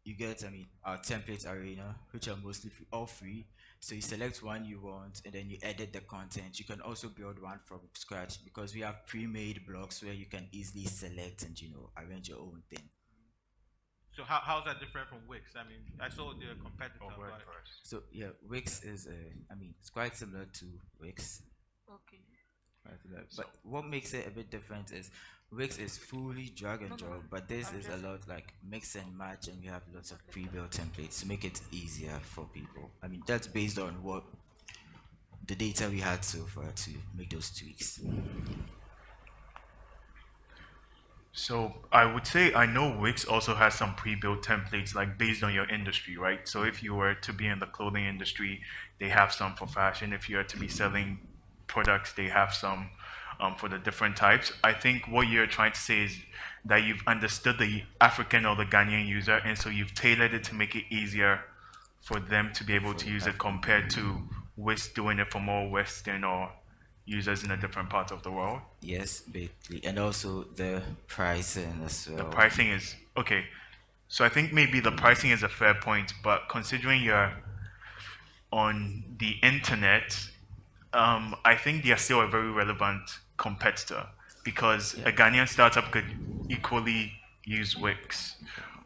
you get our template arena, which are mostly all free. So you select one you want, and then you edit the content. You can also build one from scratch because we have pre-made blocks where you can easily select and arrange your own thing. So how's that different from Wix? I mean, I saw the competitor. So yeah, Wix is it's quite similar to Wix. Okay. But what makes it a bit different is Wix is fully drag and drop, but this is a lot like mix and match, and we have lots of pre-built templates to make it easier for people. I mean, that's based on what the data we had so far to make those tweaks. So I would say I know Wix also has some pre-built templates like based on your industry, right? So if you were to be in the clothing industry, they have some for fashion. If you are to be selling products, they have some for the different types. I think what you're trying to say is that you've understood the African or the Ghanaian user, and so you've tailored it to make it easier for them to be able to use it compared to Wix doing it for more Western or users in a different part of the world. Yes, basically, and also the pricing as well. The pricing is okay. So I think maybe the pricing is a fair point, but considering you're on the internet, I think they are still a very relevant competitor because a Ghanaian startup could equally use Wix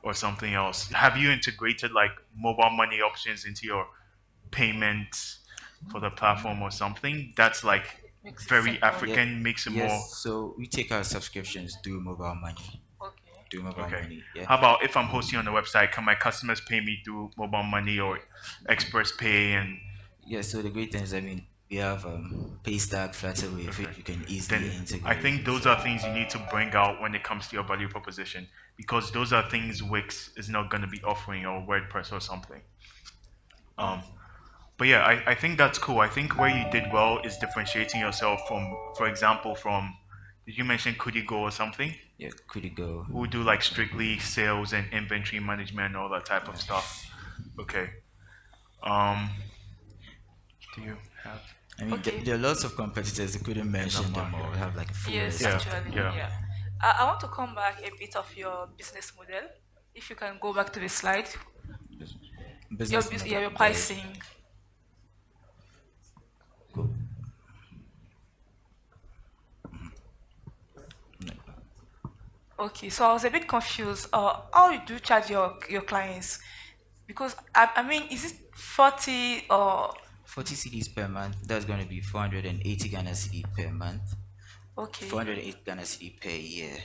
or something else. Have you integrated like mobile money options into your payments for the platform or something? That's like very African, makes it more. So we take our subscriptions through mobile money. Through mobile money. Yeah. How about if I'm hosting on the website, can my customers pay me through mobile money or Express Pay? And yeah, so the great thing is, we have Paystack, Flutterwave, which you can easily integrate. I think those are things you need to bring out when it comes to your value proposition, because those are things Wix is not going to be offering, or WordPress or something. But yeah, I think that's cool. I think where you did well is differentiating yourself from, for example, did you mention Kudigo or something? Yeah, Kudigo. Who do like strictly sales and inventory management and all that type of stuff. Okay. Do you have? There are lots of competitors. I couldn't mention them all. We have like a full list. Actually, yeah. I want to come back a bit of your business model. If you can go back to the slide. Your pricing. Go. Okay, so I was a bit confused. How you do charge your clients? Because is it 40 or 40 CDs per month? That's going to be 480 Ghana cedi per month. Okay. 480 Ghana cedi per year,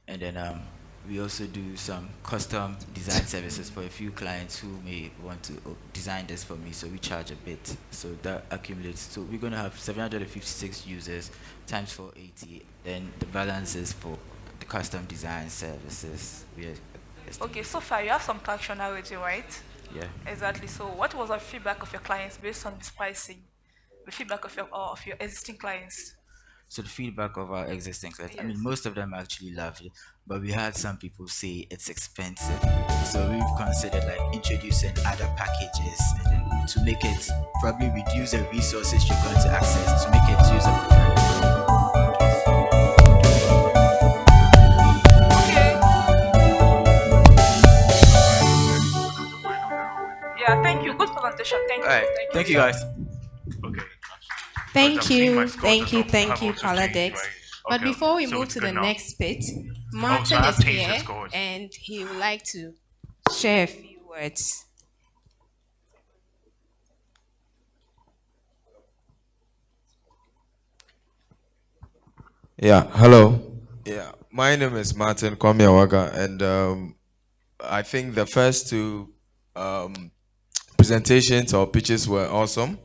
and then we also do some custom design services for a few clients who may want to design this for me. So we charge a bit. So that accumulates. So we're going to have 756 users times 480. Then the balance is for the custom design services. Okay, so far you have some traction already, right? Yeah. Exactly. So what was the feedback of your clients based on this pricing? The feedback of your existing clients? So the feedback of our existing clients, most of them actually loved it, but we had some people say it's expensive. So we've considered like introducing other packages and then to make it probably reduce the resources you're going to access to make it usable. Yeah, thank transportation. Thank you. All right. Thank you, guys. Okay. Thank you, have also Color changed, Dex. right? But Okay, before we so move it's to good the now. next bit, So Martin I is have changed the here scores. and he would like to share a few words. Yeah, hello. Yeah, my name is Martin Kwame, and I think the first two presentations or pitches were awesome.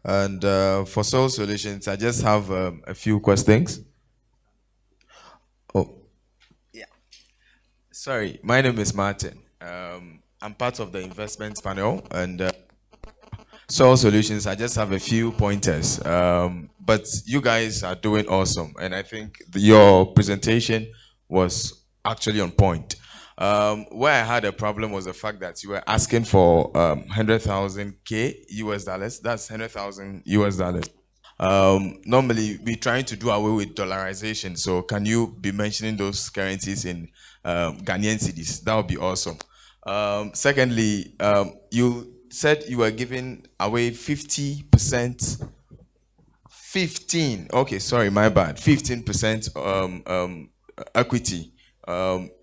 And for Soul Solutions, I just have a few questions. Oh, yeah. Sorry, my name is Martin. I'm part of the investment panel, and Soul Solutions, I just have a few pointers. But you guys are doing awesome, and I think your presentation was actually on point. Where I had a problem was the fact that you were asking for 100,000 K US dollars. That's 100,000 US dollars. Normally, we're trying to do away with dollarization. So, can you be mentioning those currencies in Ghanaian cedis? That would be awesome. Secondly, you said you were giving away 50%. 15. Okay, sorry, my bad. 15% equity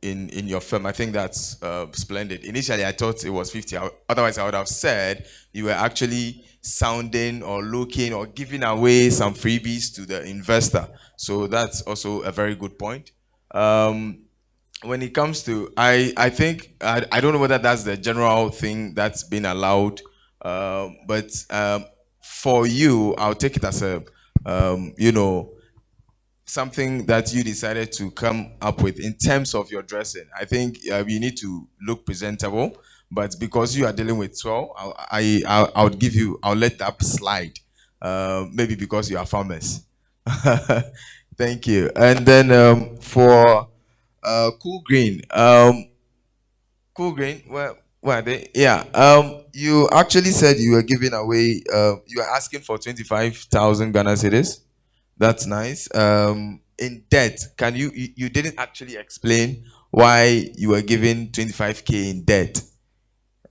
in your firm. I think that's splendid. Initially, I thought it was 50. Otherwise, I would have said you were actually sounding or looking or giving away some freebies to the investor. So that's also a very good point. When it comes to, I think, I don't know whether that's the general thing that's been allowed, but for you, I'll take it as a, something that you decided to come up with in terms of your dressing. I think you need to look presentable, but because you are dealing with 12, I'll let that slide. Maybe because you are farmers. Thank you. And then for Cool Green, Cool Green, where are they? Yeah. You actually said you were giving away. You were asking for 25,000 Ghana cedis. That's nice. In debt, can you didn't actually explain why you were giving 25K in debt.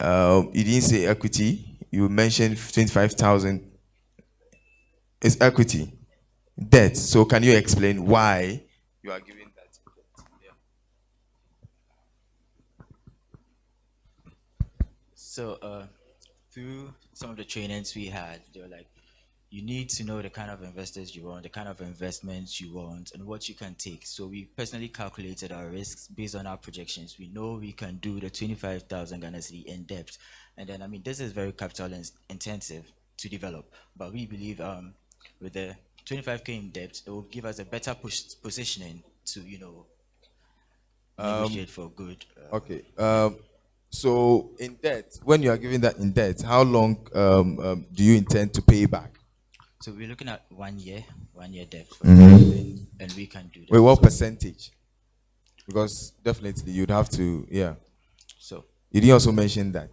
You didn't say equity. You mentioned 25,000. It's equity, debt. So can you explain why you are giving that? So, through some of the trainings we had, they were like, you need to know the kind of investors you want, the kind of investments you want, and what you can take. So we personally calculated our risks based on our projections. We know we can do the 25,000 Ghana cedi in depth. And then, I mean, this is very capital intensive to develop, but we believe with the 25K in depth, it will give us a better positioning to, negotiate for good. Okay. So in debt, when you are giving that in debt, how long do you intend to pay back? So we're looking at 1 year debt, and we can do that. Wait, what percentage? Because definitely you'd have to, yeah. So you didn't also mention that.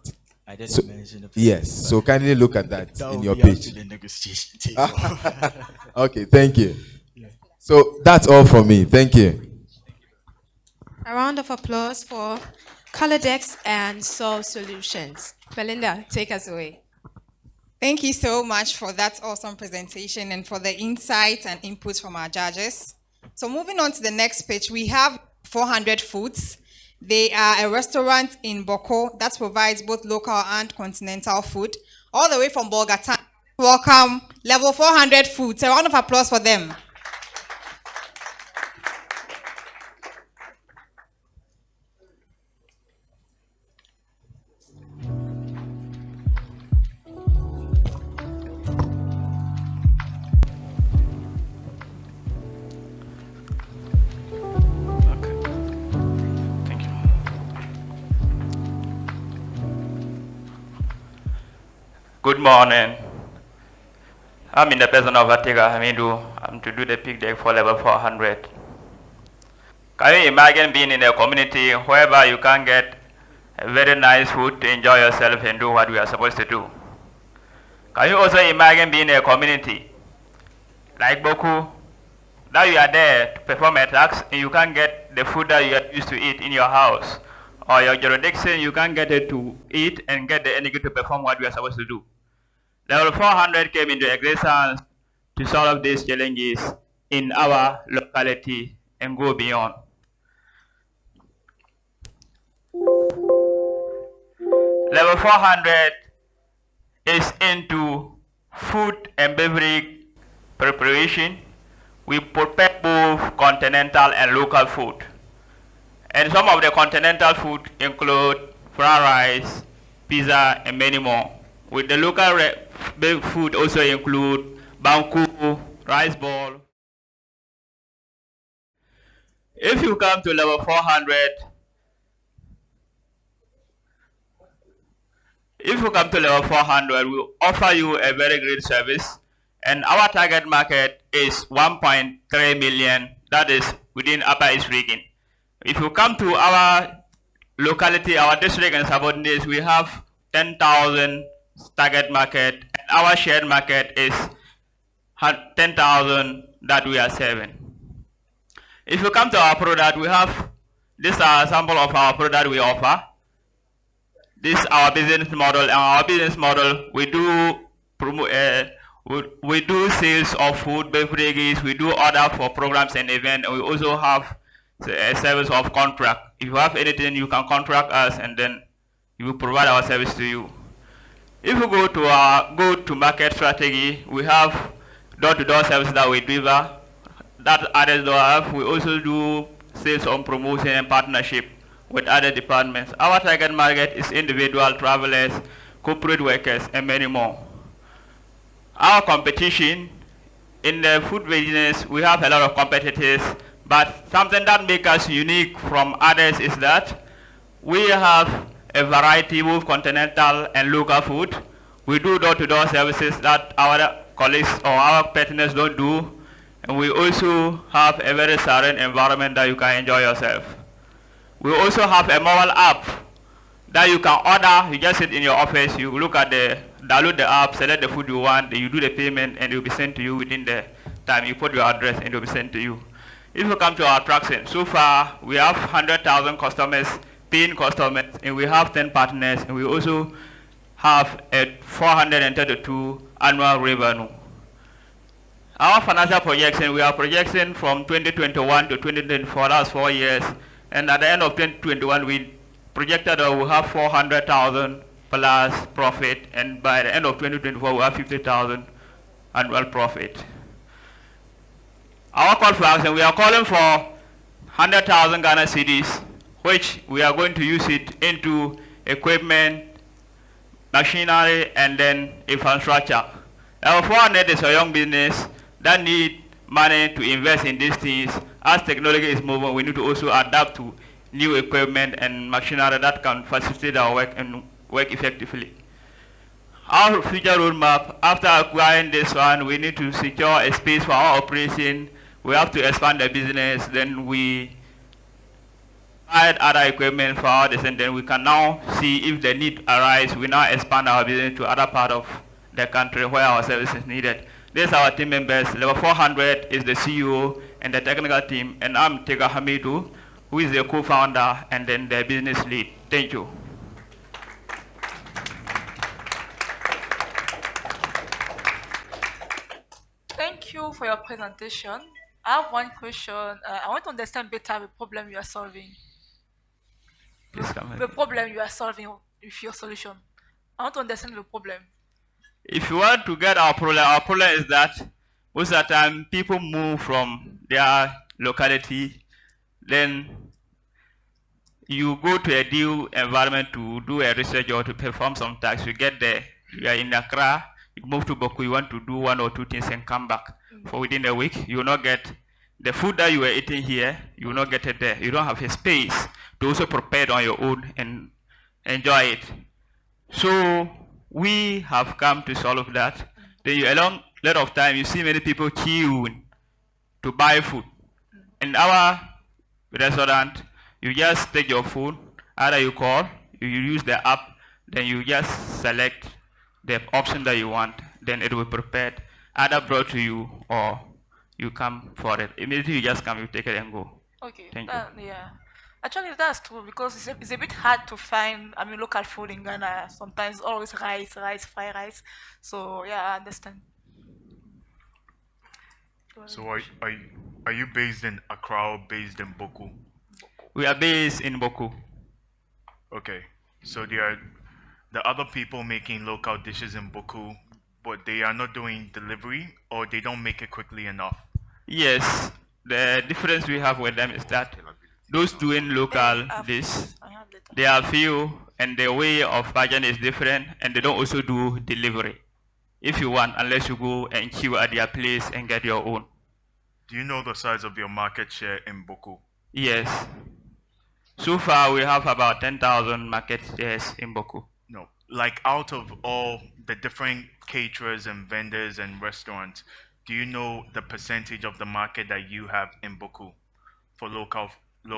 I didn't mention the yes. So kindly look at that in your pitch. pitch. The negotiation table. Okay, thank you. Yeah. So that's all from me. Thank you. A round of applause for Colodex and Soul Solutions. Belinda, take us away. Thank you so much for that awesome presentation and for the insights and inputs from our judges. So moving on to the next pitch, we have 400 Foods. They are a restaurant in Boko that provides both local and continental food, all the way from Bolgatan. Welcome, Level 400 Foods. A round of applause for them. Good morning. I'm in the person of Atiga Hamidu. I'm to do the pick deck for level 400. Can you imagine being in a community whereby you can get a very nice food to enjoy yourself and do what we are supposed to do? Can you also imagine being in a community like Boku, that you are there to perform a task and you can get the food that you are used to eat in your house or your jurisdiction, you can't get it to eat and get the energy to perform what we are supposed to do. Level 400 came into existence to solve these challenges in our locality and go beyond. Level 400 is into food and beverage preparation. We prepare both continental and local food. And some of the continental food include fried rice, pizza, and many more. With the local food also include banku, rice ball. If you come to level 400, we offer you a very great service, and our target market is 1.3 million. That is within Upper East region. If you come to our locality, our district and subordinates, we have 10,000 target market, and our shared market is 10,000 that we are serving. If you come to our product, we have this sample of our product we offer. This is our business model. And our business model, we do sales of food, beverages. We do order for programs and events. And we also have a service of contract. If you have anything, you can contract us, and then we will provide our service to you. If you go to our go-to-market strategy, we have door-to-door service that we deliver. That others don't have. We also do sales on promotion and partnership with other departments. Our target market is individual travelers, corporate workers, and many more. Our competition in the food business, we have a lot of competitors, but something that makes us unique from others is that we have a variety of continental and local food. We do door-to-door services that our colleagues or our partners don't do. And we also have a very serene environment that you can enjoy yourself. We also have a mobile app that you can order. You just sit in your office, you look at download the app, select the food you want, you do the payment, and it will be sent to you within the time. You put your address and it will be sent to you. If you come to our attraction, so far we have 100,000 customers, paying customers, and we have 10 partners, and we also have a 432 annual revenue. Our financial projection, we are projecting from 2021 to 2024, that's 4 years. And at the end of 2021, we projected that we'll have 400,000 plus profit. And by the end of 2024, we'll have 50,000 annual profit. Our call for action, we are calling for 100,000 Ghana cedis, which we are going to use it into equipment, machinery, and then infrastructure. Our 400 is a young business that need money to invest in these things. As technology is moving, we need to also adapt to new equipment and machinery that can facilitate our work and work effectively. Our future roadmap, after acquiring this one, we need to secure a space for our operation. We have to expand the business, then we add other equipment for our and then we can now see if the need arises. We now expand our business to other part of the country where our service is needed. These are our team members. Level 400 is the CEO and the technical team, and I'm Tega Hamidu, who is the co-founder and then the business lead. Thank you. Thank you for your presentation. I have one question. I want to understand better the problem you are solving. The problem you are solving with your solution. I want to understand the problem. If you want to get our problem is that most of the time people move from their locality, then you go to a new environment to do a research or to perform some tasks. You get there, you are in Accra, you move to Boku, you want to do 1 or 2 things and come back. For within a week, you will not get the food that you were eating here, you will not get it there. You don't have a space to also prepare it on your own and enjoy it. So we have come to solve that. Then you, a lot of time, you see many people queuing to buy food. In our restaurant, you just take your phone, either you call, you use the app, then you just select the option that you want, then it will be prepared, either brought to you or you come for it. Immediately you just come, you take it and go. Okay. Thank you. Yeah. Actually, that's true because it's a bit hard to find, I mean, local food in Ghana. Sometimes always rice, fried rice. So yeah, I understand. So are you based in Accra or based in Boku? We are based in Boku. Okay. So the other people making local dishes in Boku, but they are not doing delivery or they don't make it quickly enough. Yes, the difference we have with them is that those doing local dish, they are few and the way of packaging is different and they don't also do delivery. If you want, unless you go and queue at their place and get your own. Do you know the size of your market share in Boku? Yes. So far, we have about 10,000 market shares in Boku. No. Like out of all the different caterers and vendors and restaurants, do you know the percentage of the market that you have in Boku for local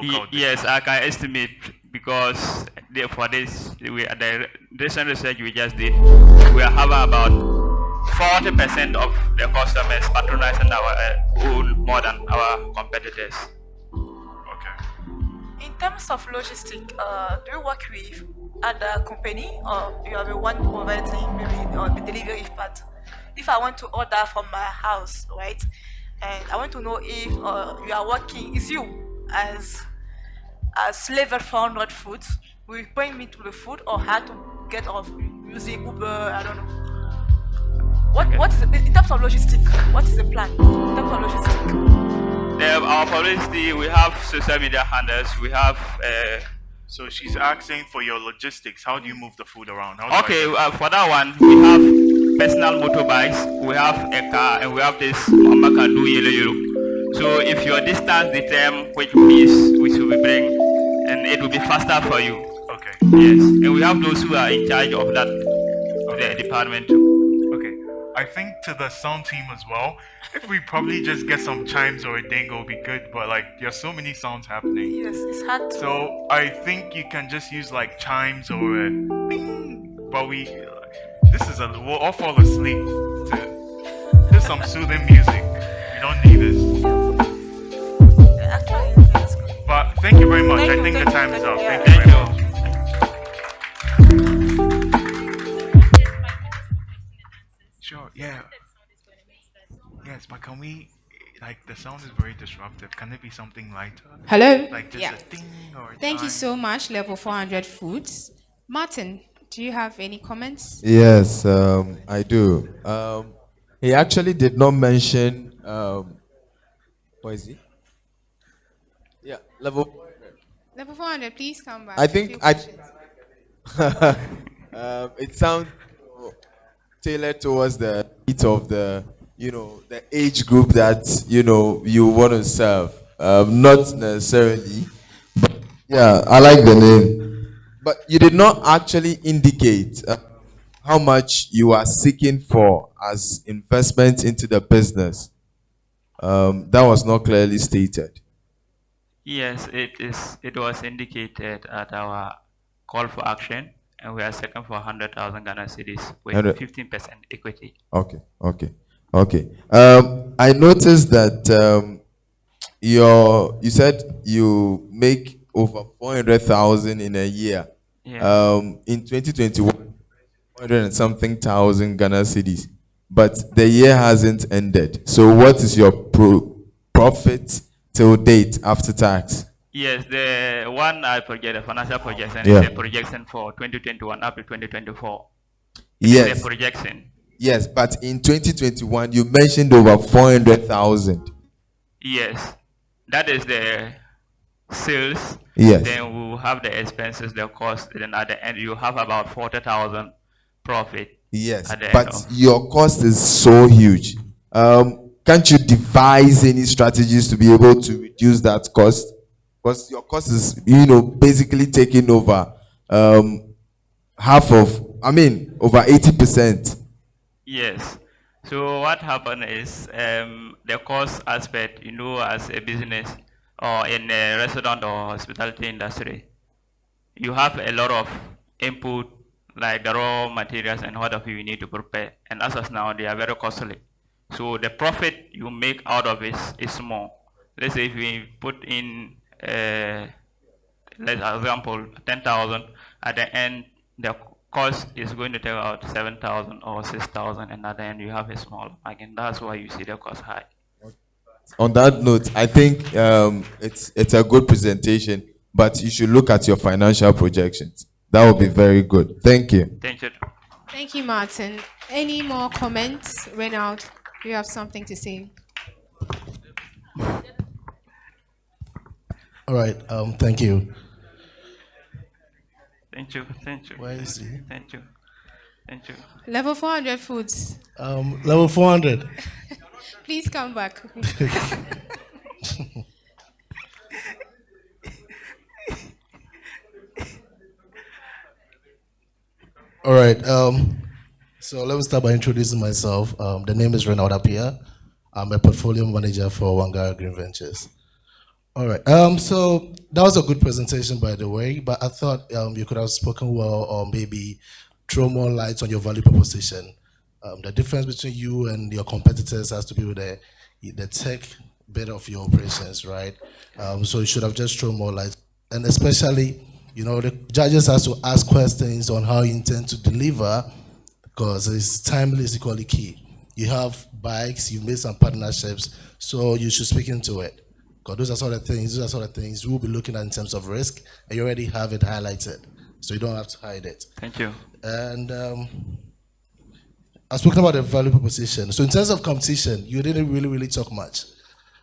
dishes? Yes, I can estimate because for this, the recent research we just did, we are having about 40% of the customers patronizing our own more than our competitors. In terms of logistics, do you work with other company or you are the one providing maybe the delivery part? If I want to order from my house, right, and I want to know if you are working, is you as level 400 foods, will you bring me to the food or how to get off using Uber? I don't know. What is in terms of logistics? What is the plan in terms of logistics? Our publicity, we have social media handles, we have. So she's asking for your logistics. How do you move the food around? Okay, for that one, we have personal motorbikes, we have a car, and we have this Mambakadu yellow. So if your distance determines which piece we should bring, and it will be faster for you. Okay. Yes, and we have those who are in charge of that the department too. I think to the sound team as well, if we probably just get some chimes or a dingo would be good, but like there's so many sounds happening. Yes, it's hard to. So I think you can just use like chimes or a bing, but we'll all fall asleep. There's some soothing music. We don't need this. But thank you very much. I think the time is up. Thank you very much. Sure, yeah. Yes, but can we, like, the sound is very disruptive. Can it be something lighter? Hello? Like just a ding or a Thank you chime? so much, Level 400 Foods. Martin, do you have any comments? Yes, I do. He actually did not mention, what is he? Yeah, level. Level 400, please come back. I think it sounds tailored towards the needs of the age group that you want to serve. Not necessarily, but yeah, I like the name. But you did not actually indicate how much you are seeking for as investment into the business. That was not clearly stated. Yes, it was indicated at our call for action, and we are seeking for 100,000 Ghana cedis with 15% equity. Okay. I noticed that you said you make over 400,000 in a year. Yeah. In 2021, 400 and something thousand Ghana cedis, but the year hasn't ended. So what is your profit till date after tax? Yes, the one I project, the financial projection, Yeah. is a projection for 2021 up to 2024. Yes. It's a projection. Yes, but in 2021 you mentioned over 400,000. Yes, that is the sales. Yes. Then we will have the expenses, the cost, then at the end you have about 40,000 profit. Yes, at the end but of- your cost is so huge. Can't you devise any strategies to be able to reduce that cost? Because your cost is, basically taking over over 80%. Yes. So what happened is the cost aspect, as a business or in a restaurant or hospitality industry, you have a lot of input like the raw materials and what have you need to prepare. And as of now, they are very costly. So the profit you make out of it is small. Let's say if we put in let's example 10,000. At the end, the cost is going to take out 7,000 or 6,000, and at the end you have a small margin. That's why you see the cost high. On that note, I think it's a good presentation, but you should look at your financial projections. That would be very good. Thank you. Thank you. Thank you, Martin. Any more comments? Reynald, do you have something to say? All right. Thank you. Thank you. Thank you. Where is he? Thank you. Thank you. Level 400 foods. Level 400. Please come back. All right. So let me start by introducing myself. The name is Reynald Apia. I'm a portfolio manager for Wangara Green Ventures. All right. So that was a good presentation, by the way. But I thought you could have spoken well, or maybe throw more light on your value proposition. The difference between you and your competitors has to be with the tech bit of your operations, right? So you should have just thrown more light, and especially, the judges has to ask questions on how you intend to deliver, because it's timely is equally key. You have bikes, you made some partnerships, so you should speak into it. Because those are sort of things we'll be looking at in terms of risk, and you already have it highlighted, so you don't have to hide it. Thank you. And I've spoken about the value proposition. So in terms of competition, you didn't really talk much.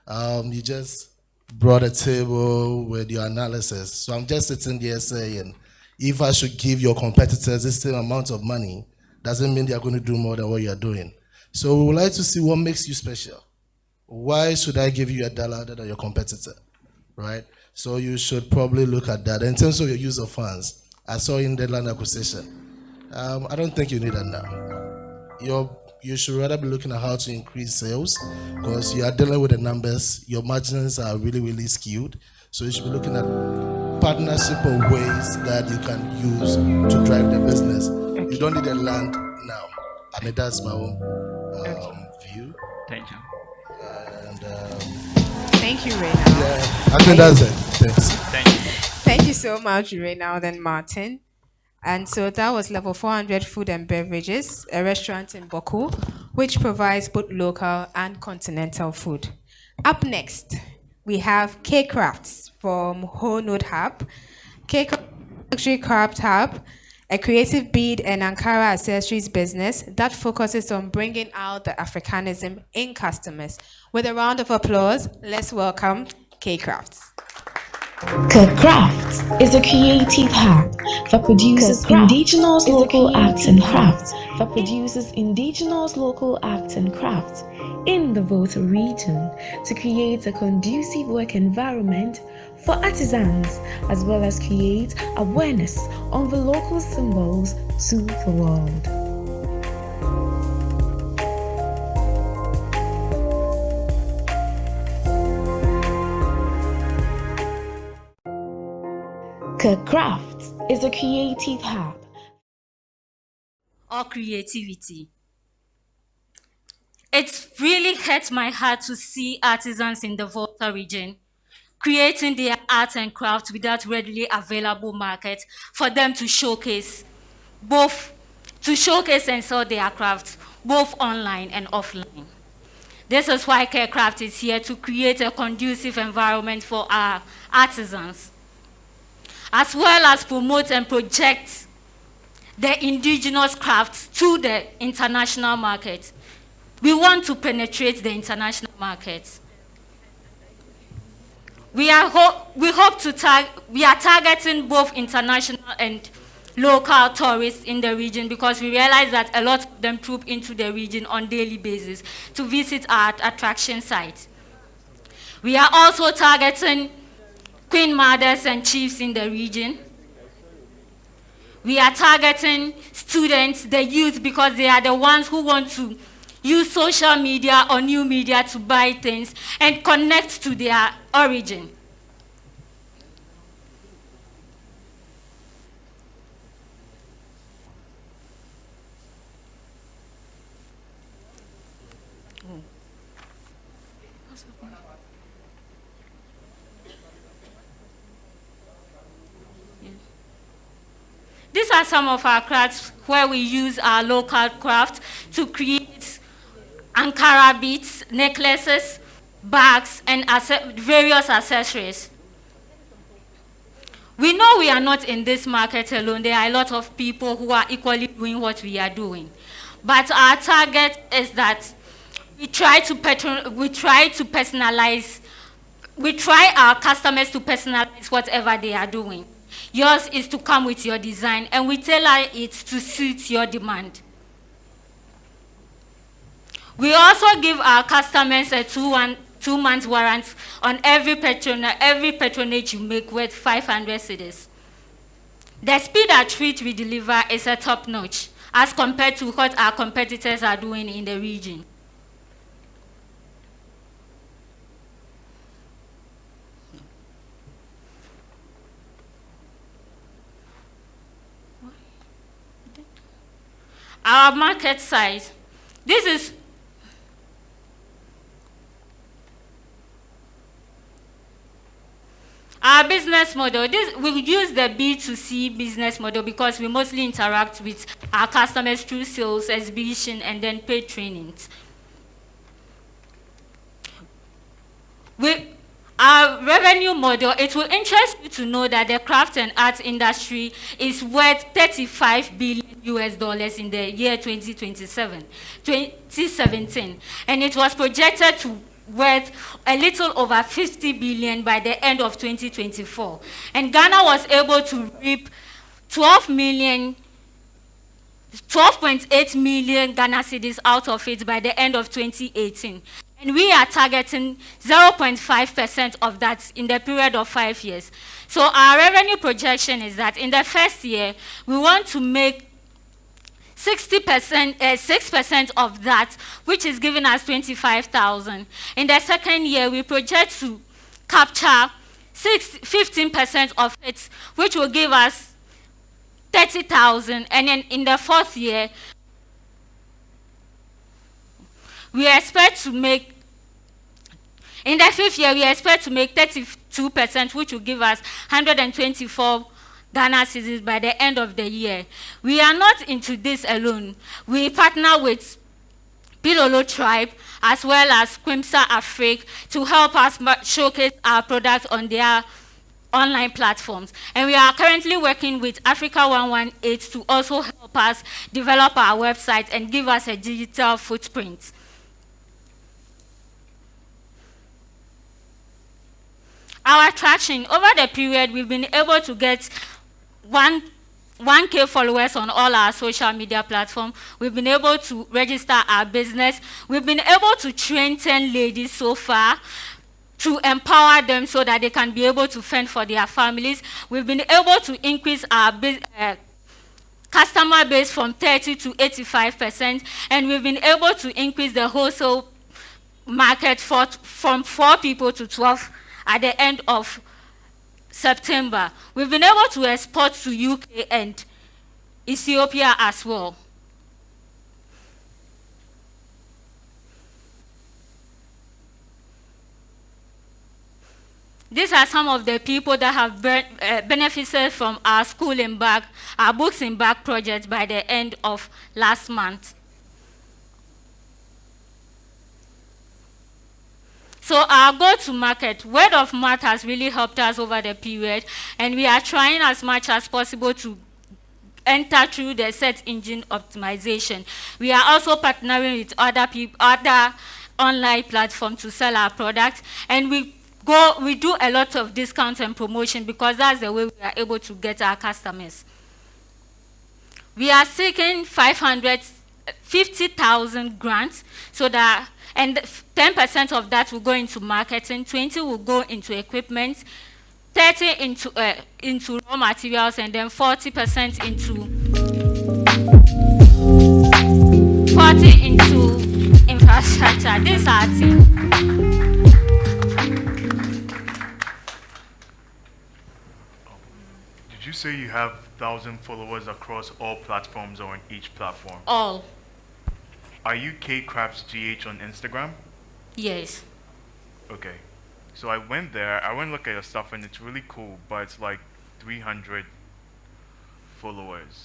You just brought a table with your analysis. So I'm just sitting there saying, if I should give your competitors the same amount of money, doesn't mean they're going to do more than what you're doing. So we would like to see what makes you special. Why should I give you $1 other than your competitor, right? So you should probably look at that. In terms of your use of funds, I saw in the land acquisition. I don't think you need that now. You should rather be looking at how to increase sales, because you are dealing with the numbers. Your margins are really skewed. So you should be looking at partnership or ways that you can use to drive the business. You don't need the land now. I mean, that's my own view. Thank you. And thank you, Reynald. Yeah, I think that's it. Thanks. Thank you. Thank you so much, Reynald and Martin. And so that was Level 400 Food and Beverages, a restaurant in Boku, which provides both local and continental food. Up next, we have K-Crafts from Whole Note Hub. K-Crafts Luxury Craft Hub, a creative bead and Ankara accessories business that focuses on bringing out the Africanism in customers. With a round of applause, let's welcome K-Crafts. Crafts is a creative hub that produces indigenous local arts and crafts in the Volta region to create a conducive work environment for artisans, as well as create awareness on the local symbols to the world. Crafts is a creative hub. Or creativity. It really hurts my heart to see artisans in the Volta region creating their art and craft without readily available market for them to showcase and sell their crafts both online and offline. This is why K-Craft is here to create a conducive environment for our artisans, as well as promote and project the indigenous crafts to the international market. We want to penetrate the international market. We are targeting both international and local tourists in the region, because we realize that a lot of them troop into the region on a daily basis to visit our attraction sites. We are also targeting queen mothers and chiefs in the region. We are targeting students, the youth, because they are the ones who want to use social media or new media to buy things and connect to their origin. are some of our crafts where we use our local craft to create Ankara beads, necklaces, bags, and various accessories. We know we are not in this market alone. There are a lot of people who are equally doing what we are doing. But our target is that we try our customers to personalize whatever they are doing. Yours is to come with your design, and we tailor it to suit your demand. We also give our customers a 2-month warranty on every patronage you make worth 500 cedis. The speed at which we deliver is a top notch as compared to what our competitors are doing in the region. Our market size. This is our business model. We use the B2C business model because we mostly interact with our customers through sales, exhibition, and then paid trainings. Our revenue model, it will interest you to know that the craft and art industry is worth $35 billion in the year 2017, and it was projected to worth a little over 50 billion by the end of 2024. And Ghana was able to reap 12.8 million Ghana cedis out of it by the end of 2018. And we are targeting 0.5% of that in the period of 5 years. So our revenue projection is that in the first year, we want to make 6% of that, which is giving us 25,000. In the second year, we project to capture 15% of it, which will give us 30,000. And then in the fourth year, we expect to make, in the fifth year, we expect to make 32%, which will give us 124 Ghana cedis by the end of the year. We are not into this alone. We partner with Pilolo Tribe as well as Quimsa Afrique to help us showcase our products on their online platforms. And we are currently working with Africa 118 to also help us develop our website and give us a digital footprint. Our traction, over the period, we've been able to get 1K followers on all our social media platforms. We've been able to register our business. We've been able to train 10 ladies so far to empower them so that they can be able to fend for their families. We've been able to increase our customer base from 30 to 85%, and we've been able to increase the wholesale market from 4 people to 12 at the end of September. We've been able to export to UK and Ethiopia as well. These are some of the people that have benefited from our school in bag, our books in bag project by the end of last month. So our go-to-market, word of mouth has really helped us over the period, and we are trying as much as possible to enter through the search engine optimization. We are also partnering with other online platforms to sell our products, and we do a lot of discounts and promotion because that's the way we are able to get our customers. We are seeking 550,000 grants so that, and 10% of that will go into marketing, 20 will go into equipment, 30 into raw materials, and then 40% into infrastructure. This is our team. Did you say you have 1,000 followers across all platforms or on each platform? All. Are you KCraftsGH on Instagram? Yes. Okay. So I went there, I went to look at your stuff and it's really cool, but it's like 300 followers?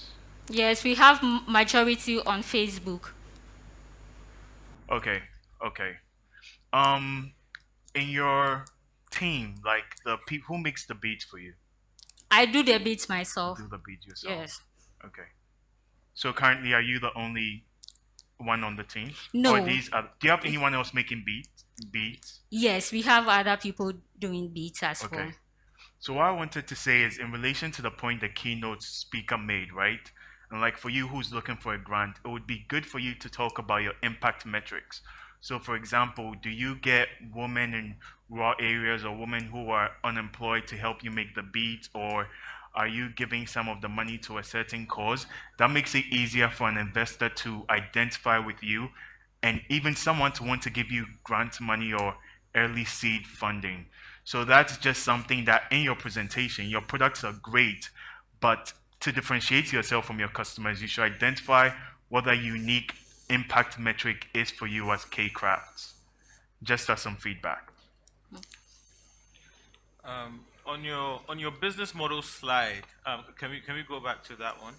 Yes, we have majority on Facebook. Okay. In your team, like the people who makes the beats for you? I do the beats myself. You do the beats yourself? Yes. Okay. So currently, are you the only one on the team? No. Or do you have anyone else making beats? Yes, we have other people doing beats as well. Okay. So what I wanted to say is in relation to the point the keynote speaker made, right? And like for you who's looking for a grant, it would be good for you to talk about your impact metrics. So for example, do you get women in rural areas or women who are unemployed to help you make the beats, or are you giving some of the money to a certain cause? That makes it easier for an investor to identify with you and even someone to want to give you grant money or early seed funding. So that's just something that in your presentation, your products are great, but to differentiate yourself from your customers, you should identify what a unique impact metric is for you as K Crafts. Just as some feedback. On your business model slide, can we go back to that one?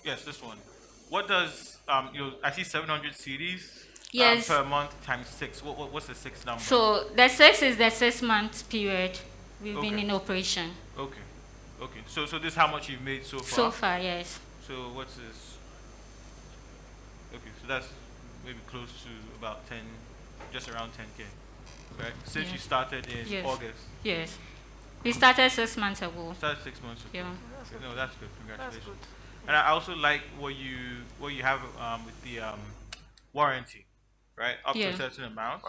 Yes, this one. What does I see 700 CDs Yes. per month times 6. What's the 6 number? So the 6 is the 6-month period we've been in operation. Okay. So this is how much you've made so far? So far, yes. So what's this? Okay, so that's maybe close to about 10, just around 10K, right? Since you started in August. Yes. We started 6 months ago. Started 6 months ago. Yeah. Okay, no, that's good. Congratulations. That's good. And I also like what you have with the warranty, right? Up to a certain amount.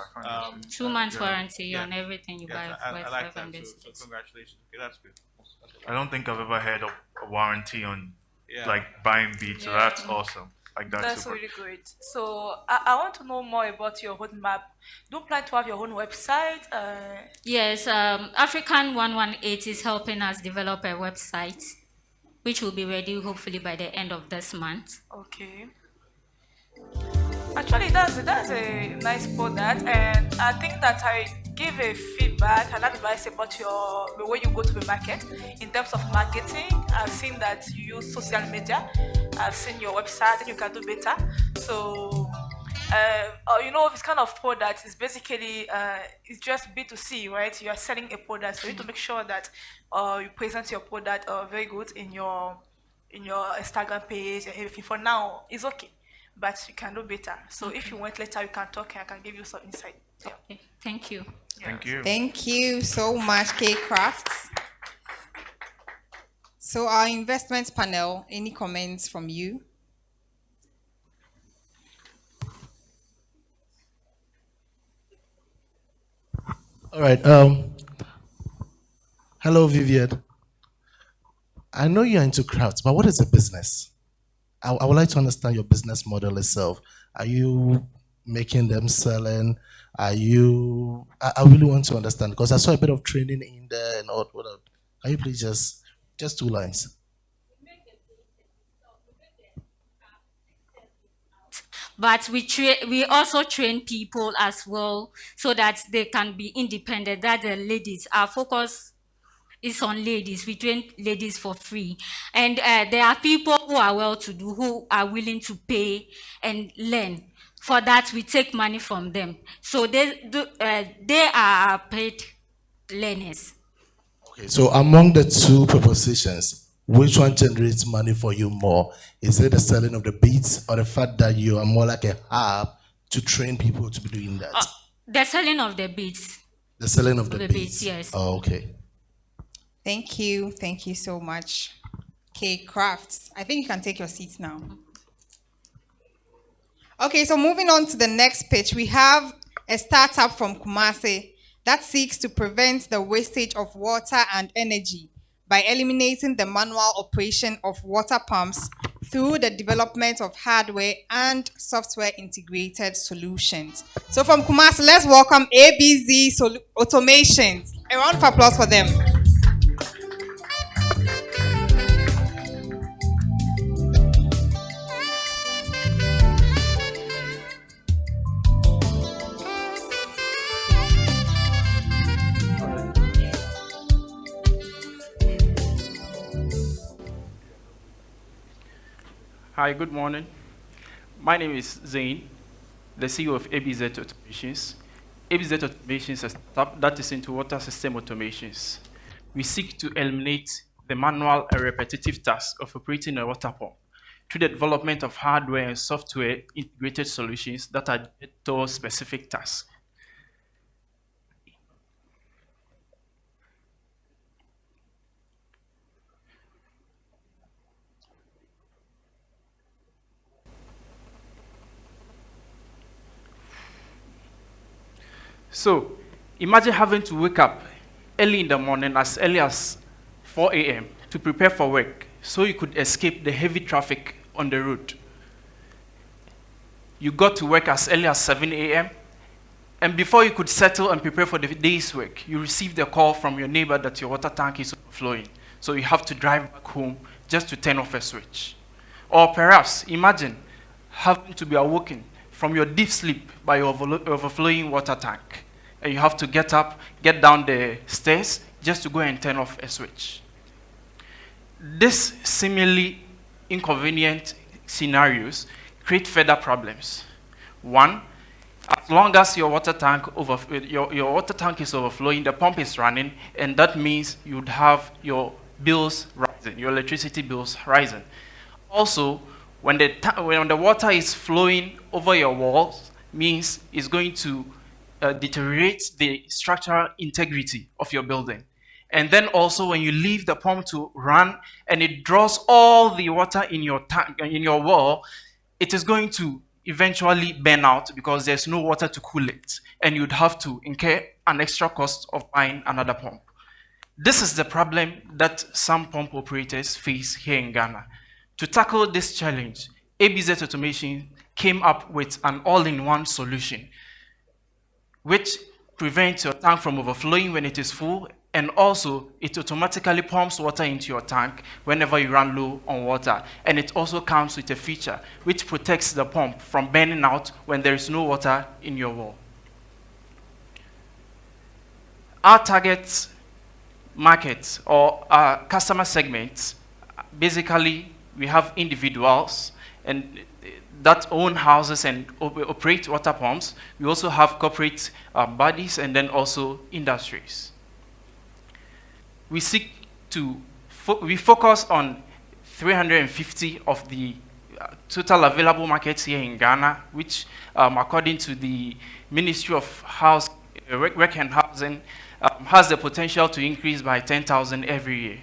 2 months warranty on everything you buy. I like that. So congratulations. Okay, that's good. I don't think I've ever heard of a warranty on like buying beats, so that's awesome. Like that's really great. So I want to know more about your roadmap. Do you plan to have your own website? Yes, African 118 is helping us develop a website, which will be ready hopefully by the end of this month. Okay. Actually, that's a nice product, and I think that I give a feedback and advice about the way you go to the market in terms of marketing. I've seen that you use social media. I've seen your website, and you can do better. So, this kind of product is basically it's just B2C, right? You are selling a product, so you need to make sure that you present your product very good in your Instagram page and everything. For now, it's okay, but you can do better. So if you want later, you can talk and I can give you some insight. Yeah. Okay. Thank you. Thank you. Thank you so much, K Crafts. So our investment panel, any comments from you? All right. Hello, Vivian. I know you're into crafts, but what is a business? I would like to understand your business model itself. Are you making them, selling? I really want to understand because I saw a bit of training in there and all. Can you please just 2 lines? But we also train people as well so that they can be independent, that the ladies, our focus is on ladies. We train ladies for free. And there are people who are well-to-do, who are willing to pay and learn. For that, we take money from them. So they are paid learners. Okay, so among the 2 propositions, which one generates money for you more? Is it the selling of the beats or the fact that you are more like a hub to train people to be doing that? The selling of the beats. The selling of the beats, yes. Oh, okay. Thank you. Thank you so much, K Crafts. I think you can take your seats now. Okay, so moving on to the next pitch, we have a startup from Kumasi that seeks to prevent the wastage of water and energy by eliminating the manual operation of water pumps through the development of hardware and software integrated solutions. So from Kumasi, let's welcome ABZ Automations. A round of applause for them. Hi, good morning. My name is Zain, the CEO of ABZ Automations. ABZ Automations is a startup that is into water system automations. We seek to eliminate the manual and repetitive task of operating a water pump through the development of hardware and software integrated solutions that are geared towards specific tasks. So imagine having to wake up early in the morning, as early as 4 a.m. to prepare for work so you could escape the heavy traffic on the road. You got to work as early as 7 a.m. and before you could settle and prepare for the day's work, you received a call from your neighbor that your water tank is overflowing. So you have to drive back home just to turn off a switch. Or perhaps imagine having to be awoken from your deep sleep by your overflowing water tank. And you have to get up, get down the stairs just to go and turn off a switch. These seemingly inconvenient scenarios create further problems. One, as long as your water tank is overflowing, the pump is running, and that means you would have your bills rising, your electricity bills rising. Also, when the water is flowing over your walls, means it's going to deteriorate the structural integrity of your building. And then also when you leave the pump to run and it draws all the water in your tank, in your wall, it is going to eventually burn out because there's no water to cool it. And you'd have to incur an extra cost of buying another pump. This is the problem that some pump operators face here in Ghana. To tackle this challenge, ABZ Automation came up with an all-in-one solution which prevents your tank from overflowing when it is full, and also it automatically pumps water into your tank whenever you run low on water. And it also comes with a feature which protects the pump from burning out when there is no water in your wall. Our target market or our customer segments, basically we have individuals and that own houses and operate water pumps. We also have corporate bodies and then also industries. We seek to, we focus on 350 of the total available markets here in Ghana, which according to the Ministry of Work and Housing, has the potential to increase by 10,000 every year.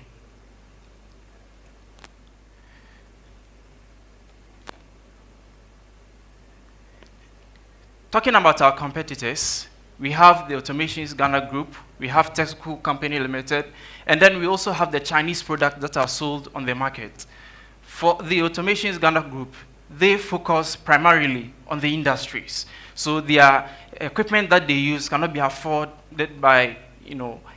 Talking about our competitors, we have the Automations Ghana Group, we have Texaco Company Limited, and then we also have the Chinese products that are sold on the market. For the Automations Ghana Group, they focus primarily on the industries. So their equipment that they use cannot be afforded by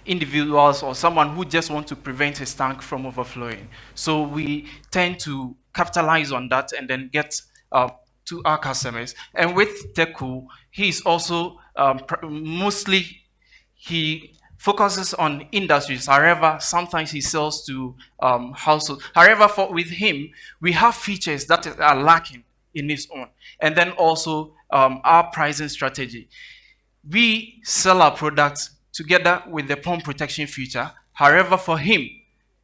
individuals or someone who just wants to prevent his tank from overflowing. So we tend to capitalize on that and then get to our customers. And with Teku, he's also mostly, he focuses on industries. However, sometimes he sells to households. However, with him, we have features that are lacking in his own. And then also our pricing strategy. We sell our products together with the pump protection feature. However, for him,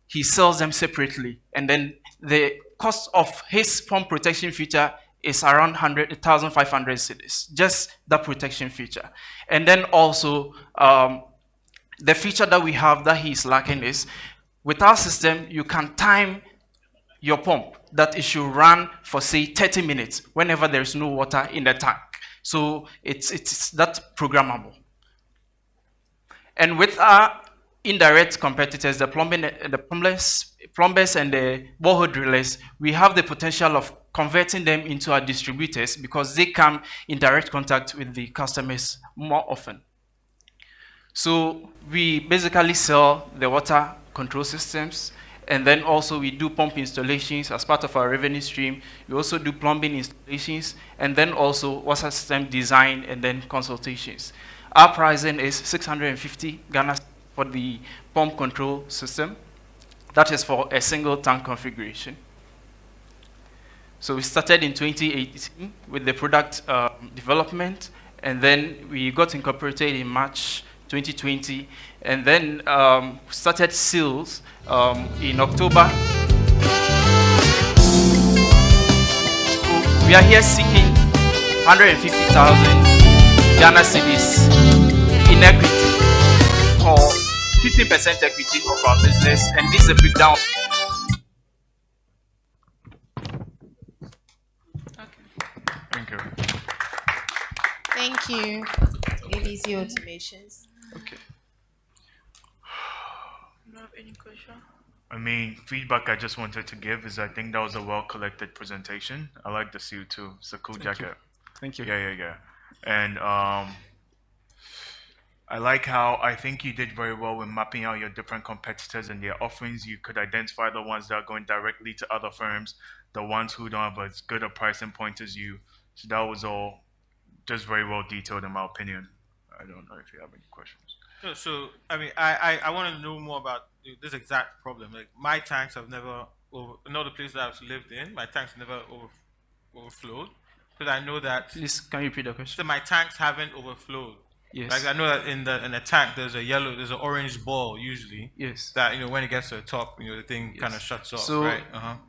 he sells them separately. And then the cost of his pump protection feature is around 1,500 cedis, just the protection feature. And then also, the feature that we have that he's lacking is, with our system, you can time your pump that it should run for, say, 30 minutes whenever there is no water in the tank. So it's that programmable. And with our indirect competitors, the plumbers and the borehole drillers, we have the potential of converting them into our distributors because they come in direct contact with the customers more often. So we basically sell the water control systems, and then also we do pump installations as part of our revenue stream. We also do plumbing installations, and then also water system design and then consultations. Our pricing is 650 Ghana for the pump control system. That is for a single tank configuration. So we started in 2018 with the product development, and then we got incorporated in March 2020, and then started sales in October. So we are here seeking 150,000 Ghana cedis in equity, or 15% equity of our business, and this is a breakdown. Thank you. Thank you, ABC Automations. Okay. Do you have any question? I mean, feedback I just wanted to give is I think that was a well-collected presentation. I like the suit too. It's a cool jacket. Thank you. Yeah. And I like how I think you did very well with mapping out your different competitors and their offerings. You could identify the ones that are going directly to other firms, the ones who don't have as good a pricing point as you. So that was all just very well detailed in my opinion. I don't know if you have any questions. So I mean, I want to know more about this exact problem. Like my tanks have never, in all the places I've lived in, my tanks never overflowed. Because I know that. Please, can you repeat the question? So my tanks haven't overflowed. Yes. Like I know that in a tank there's an orange ball usually. Yes. That when it gets to the top, the thing kind of shuts off. So right?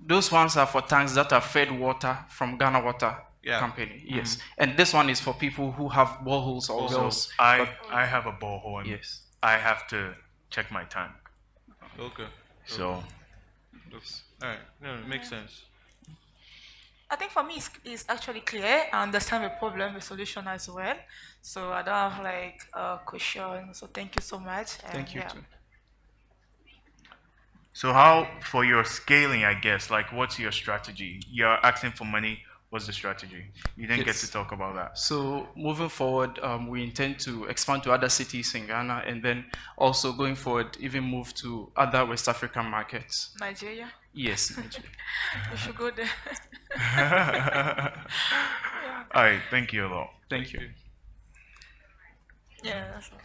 those ones are for tanks that are fed water from Ghana Water Company. Yes. And this one is for people who have boreholes or wells. I have a borehole. And yes. I have to check my tank. Okay. So. All right. No, it makes sense. I think for me, it's actually clear. I understand the problem, the solution as well. So I don't have like a question. So thank you so much. Thank you too. So how, for your scaling, I guess, like what's your strategy? You're asking for money. What's the strategy? You didn't get to talk about that. So moving forward, we intend to expand to other cities in Ghana, and then also going forward, even move to other West African markets. Nigeria? Yes, Nigeria. We should go there. All right, thank you a lot. Thank you. Yeah, that's all.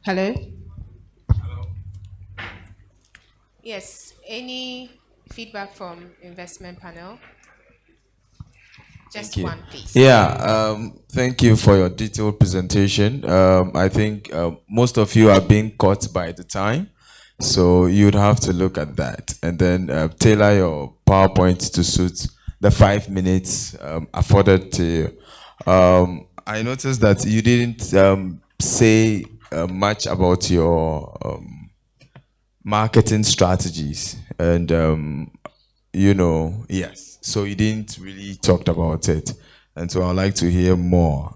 Hello? Yes, any feedback from investment panel? Just one, please. Yeah, thank you for your detailed presentation. I think most of you are being caught by the time, so you'd have to look at that and then tailor your PowerPoint to suit the 5 minutes afforded to you. I noticed that you didn't say much about your marketing strategies, and yes, so you didn't really talk about it, and so I'd like to hear more.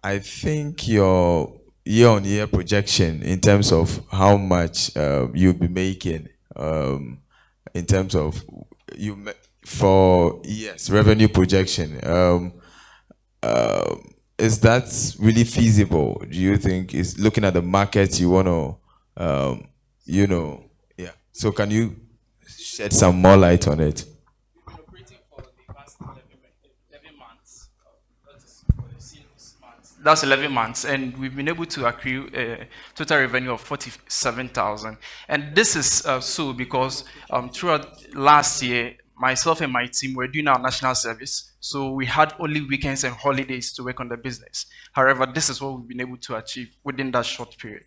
I think your year-on-year projection in terms of how much you'll be making, in terms of revenue projection. Is that really feasible? Do you think is looking at the market you want to, yeah. So can you shed some more light on it? We're operating for the past 11 months. That's 11 months, and we've been able to accrue a total revenue of 47,000. And this is so because throughout last year, myself and my team were doing our national service, so we had only weekends and holidays to work on the business. However, this is what we've been able to achieve within that short period.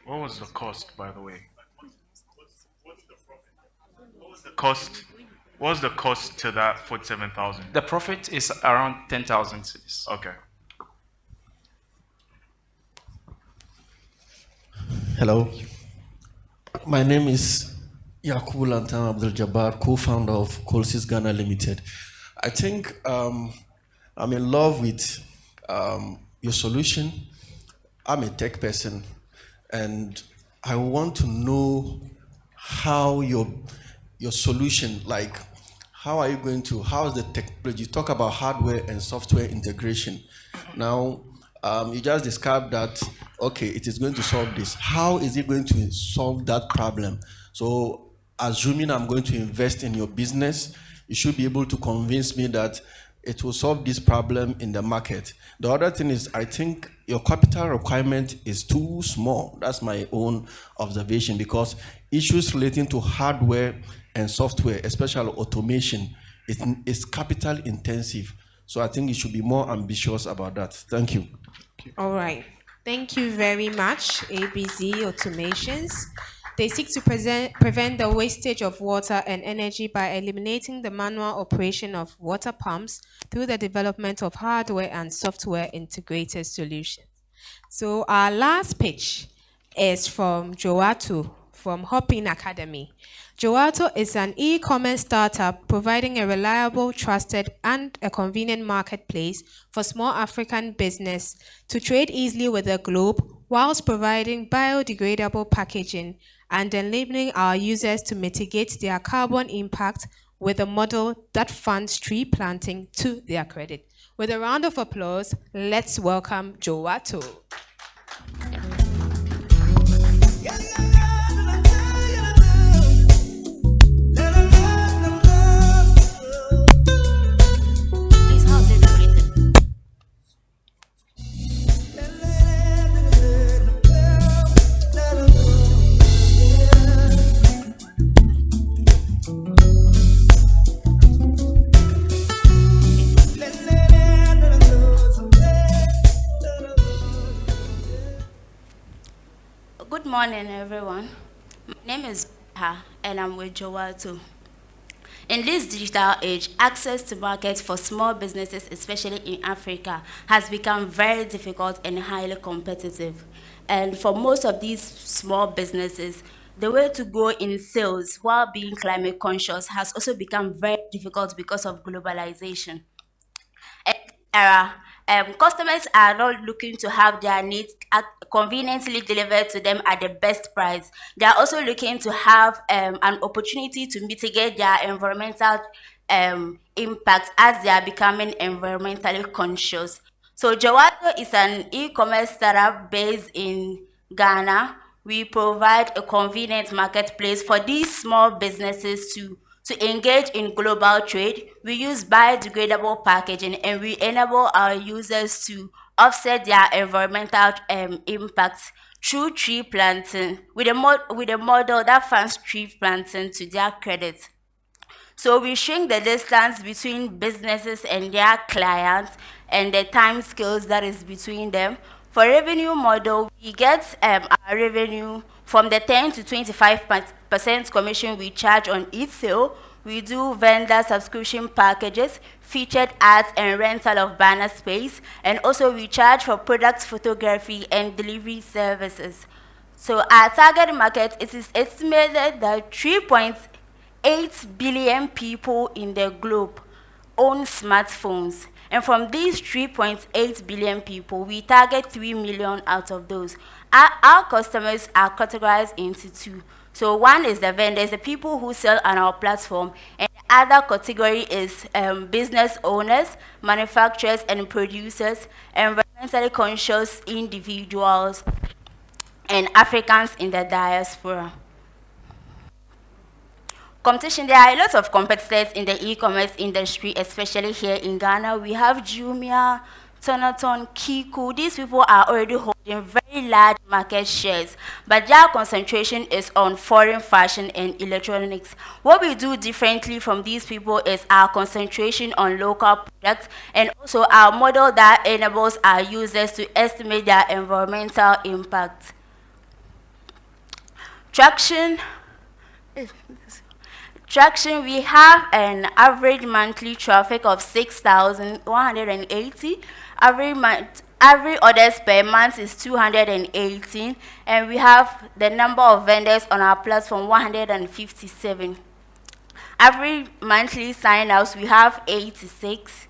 What was the cost, by the way? What was the cost to that 47,000? The profit is around 10,000 cedis. Okay. Hello. My name is Yakubu Lantan Abdul Jabbar, co-founder of Colsys Ghana Limited. I think I'm in love with your solution. I'm a tech person, and I want to know how your solution, like how are you going to, how is the technology? You talk about hardware and software integration. Now, you just described that, okay, it is going to solve this. How is it going to solve that problem? So, assuming I'm going to invest in your business, you should be able to convince me that it will solve this problem in the market. The other thing is, I think your capital requirement is too small. That's my own observation, because issues relating to hardware and software, especially automation, is capital intensive. So I think you should be more ambitious about that. Thank you. All right. Thank you very much, ABC Automations. They seek to prevent the wastage of water and energy by eliminating the manual operation of water pumps through the development of hardware and software integrated solutions. So our last pitch is from Jowato, from HOPin Academy. Jowato is an e-commerce startup providing a reliable, trusted, and a convenient marketplace for small African business to trade easily with the globe, whilst providing biodegradable packaging and enabling our users to mitigate their carbon impact with a model that funds tree planting to their credit. With a round of applause, let's welcome Jowato. Good morning, everyone. My name is Ha, and I'm with Jowato. In this digital age, access to markets for small businesses, especially in Africa, has become very difficult and highly competitive. And for most of these small businesses, the way to go in sales while being climate conscious has also become very difficult because of globalization. Era, customers are not looking to have their needs conveniently delivered to them at the best price. They are also looking to have an opportunity to mitigate their environmental impact as they are becoming environmentally conscious. So Jowato is an e-commerce startup based in Ghana. We provide a convenient marketplace for these small businesses to engage in global trade. We use biodegradable packaging, and we enable our users to offset their environmental impacts through tree planting with a model that funds tree planting to their credit. So we shrink the distance between businesses and their clients and the time scales that is between them. For revenue model, we get our revenue from the 10 to 25% commission we charge on each sale. We do vendor subscription packages, featured ads, and rental of banner space. And also we charge for product photography and delivery services. So our target market, it is estimated that 3.8 billion people in the globe own smartphones. And from these 3.8 billion people, we target 3 million out of those. Our customers are categorized into two. So one is the vendors, the people who sell on our platform, and the other category is business owners, manufacturers and producers, environmentally conscious individuals, and Africans in the diaspora. Competition, there are a lot of competitors in the e-commerce industry, especially here in Ghana. We have Jumia, Tonaton, Kiku. These people are already holding very large market shares, but their concentration is on foreign fashion and electronics. What we do differently from these people is our concentration on local products, and also our model that enables our users to estimate their environmental impact. Traction, we have an average monthly traffic of 6,180. Average orders per month is 218, and we have the number of vendors on our platform 157. Average monthly sign-ups, we have 86.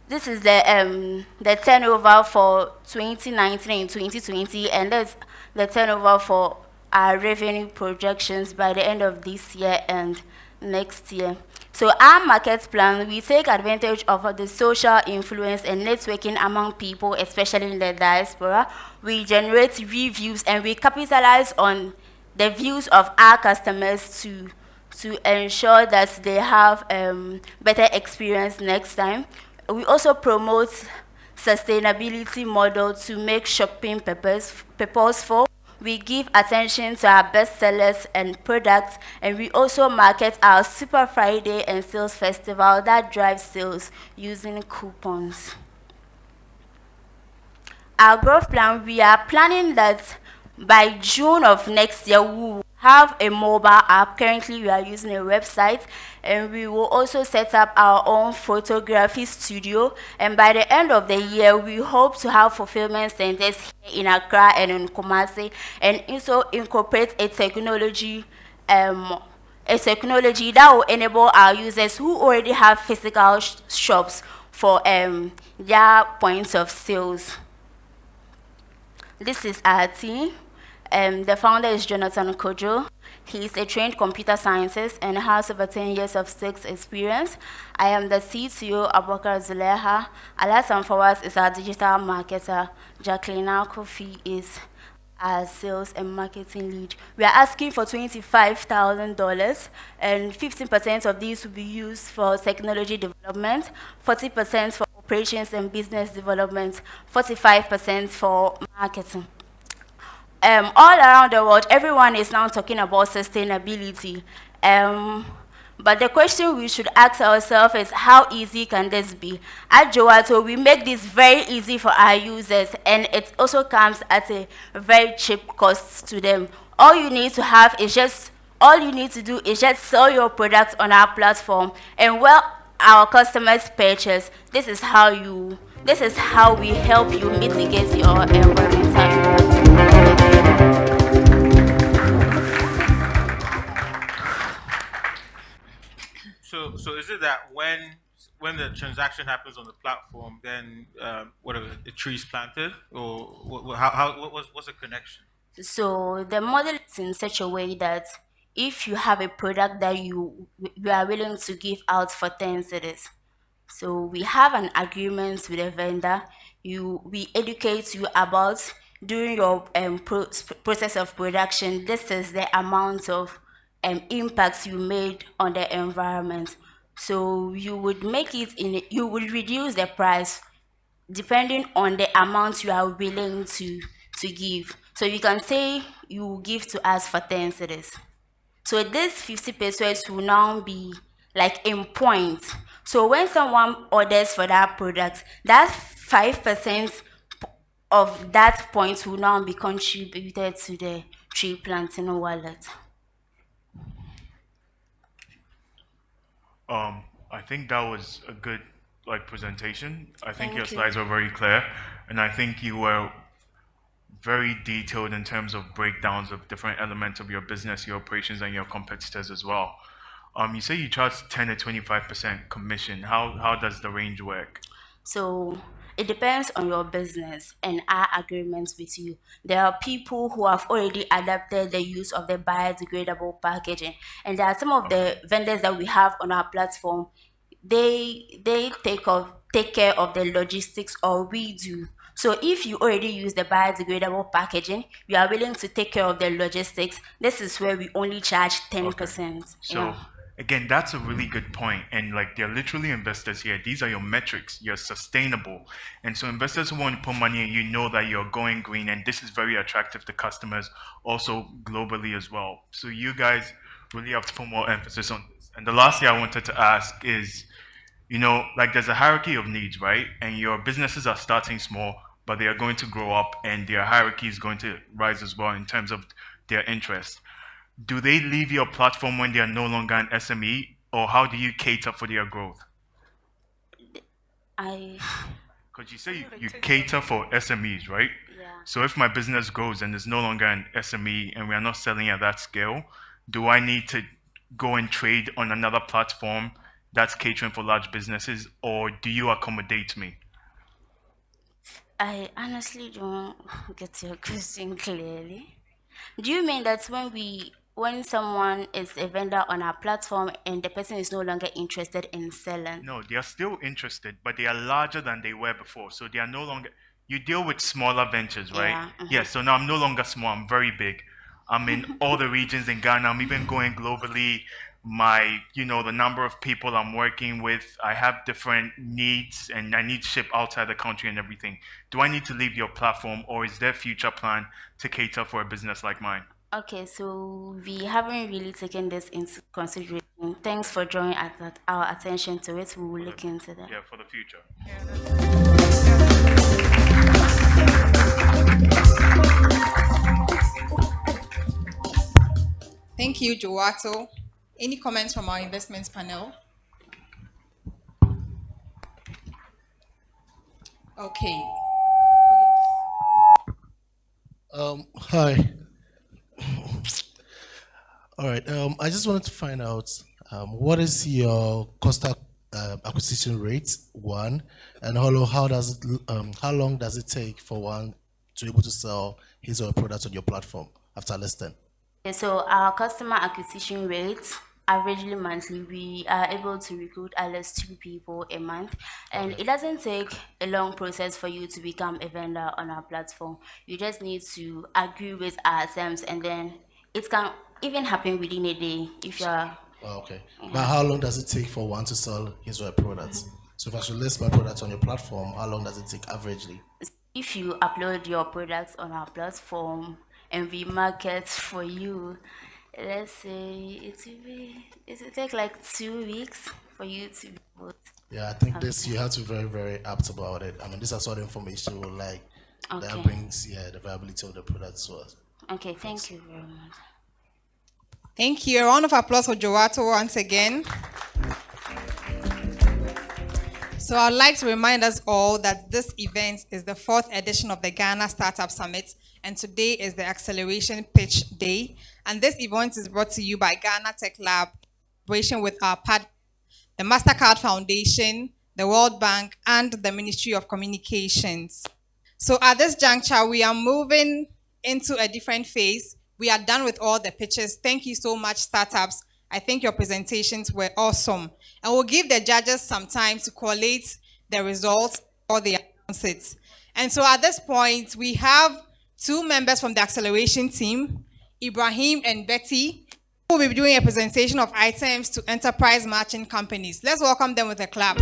This is the turnover for 2019 and 2020, and that's the turnover for our revenue projections by the end of this year and next year. So our market plan, we take advantage of the social influence and networking among people, especially in the diaspora. We generate reviews and we capitalize on the views of our customers to to ensure that they have better experience next time. We also promote sustainability model to make shopping purposeful. We give attention to our best sellers and products, and we also market our Super Friday and Sales Festival that drives sales using coupons. Our growth plan, we are planning that by June of next year, we will have a mobile app. Currently, we are using a website, and we will also set up our own photography studio. And by the end of the year, we hope to have fulfillment centers here in Accra and in Kumasi, and also incorporate a technology that will enable our users who already have physical shops for their points of sales. This is our team. The founder is Jonathan Kojo. He is a trained computer scientist and has over 10 years of sales experience. I am the CTO, Abubakar Zuleha. Alasan Fawaz is our digital marketer. Jacqueline Kofi is our sales and marketing lead. We are asking for $25,000, and 15% of these will be used for technology development, 40% for operations and business development, 45% for marketing. All around the world, everyone is now talking about sustainability. But the question we should ask ourselves is, how easy can this be? At Jowato, we make this very easy for our users, and it also comes at a very cheap cost to them. All you need to do is just sell your products on our platform, and our customers purchase. This is how we help you mitigate your environmental impact. So is it that when the transaction happens on the platform, then whatever the tree's planted, or what's the connection? So the model is in such a way that if you have a product that you are willing to give out for 10 cities, so we have an agreement with a vendor. We educate you about during your process of production. This is the amount of impacts you made on the environment. So you would you would reduce the price depending on the amount you are willing to give. So you can say you will give to us for 10 cities. So this 50 pesos will now be like in points. So when someone orders for that product, that 5% of that point will now be contributed to the tree planting wallet. I think that was a good presentation. I think Thank your you. slides were very clear, and I think you were very detailed in terms of breakdowns of different elements of your business, your operations, and your competitors as well. You say you charge 10 to 25% commission. How does the range work? So it depends on your business and our agreements with you. There are people who have already adapted the use of the biodegradable packaging, and there are some of the vendors that we have on our platform. They take care of the logistics, or we do. So if you already use the biodegradable packaging, you are willing to take care of the logistics. This is where we only charge 10%. So again, that's a really good point. And they're literally investors here. These are your metrics. You're sustainable. And so investors who want to put money in, you know that you're going green, and this is very attractive to customers also globally as well. So you guys really have to put more emphasis on this. And the last thing I wanted to ask is, there's a hierarchy of needs, right? And your businesses are starting small, but they are going to grow up, and their hierarchy is going to rise as well in terms of their interest. Do they leave your platform when they are no longer an SME, or how do you cater for their growth? Because you say you cater for SMEs, right? Yeah. So if my business grows and is no longer an SME and we are not selling at that scale, do I need to go and trade on another platform that's catering for large businesses, or do you accommodate me? I honestly don't get your question clearly. Do you mean that when someone is a vendor on our platform and the person is no longer interested in selling? No, they are still interested, but they are larger than they were before. So they are no longer. You deal with smaller ventures, right? Yeah. Mm-hmm. Yes. So now I'm no longer small. I'm very big. I'm in all the regions in Ghana. I'm even going globally my, the number of people I'm working with. I have different needs and I need to ship outside the country and everything. Do I need to leave your platform, or is there a future plan to cater for a business like mine? Okay, so we haven't really taken this into consideration. Thanks for drawing our attention to it. We will look into that. Yeah, for the future. Thank you, Jowato. Any comments from our investments panel? Okay. Hi. All right. I just wanted to find out what is your cost acquisition rate, one, and how long does it take for one to be able to sell his or her product on your platform after listing? Okay, so our customer acquisition rate, averagely monthly, we are able to recruit at least 2 people a month, and it doesn't take a long process for you to become a vendor on our platform. You just need to agree with our terms, and then it can even happen within a day if you are. Okay. But how long does it take for one to sell his or her products? So if I should list my product on your platform, how long does it take averagely? If you upload your products on our platform and we market for you, let's say it will take like 2 weeks for you to vote. Yeah, I think this, you have to be very, very apt about it. I mean, this is sort of information we like that brings the viability of the product to us. Okay, thank you very much. Thank you. A round of applause for Jowato once again. So I'd like to remind us all that this event is the 4th edition of the Ghana Startup Summit, and today is the Acceleration Pitch Day. And this event is brought to you by Ghana Tech Lab, in collaboration with our partners, the MasterCard Foundation, the World Bank, and the Ministry of Communications. So at this juncture, we are moving into a different phase. We are done with all the pitches. Thank you so much, startups. I think your presentations were awesome. And we'll give the judges some time to collate the results or they announce it. And so at this point, we have 2 members from the acceleration team, Ibrahim and Betty, who will be doing a presentation of items to enterprise matching companies. Let's welcome them with a clap.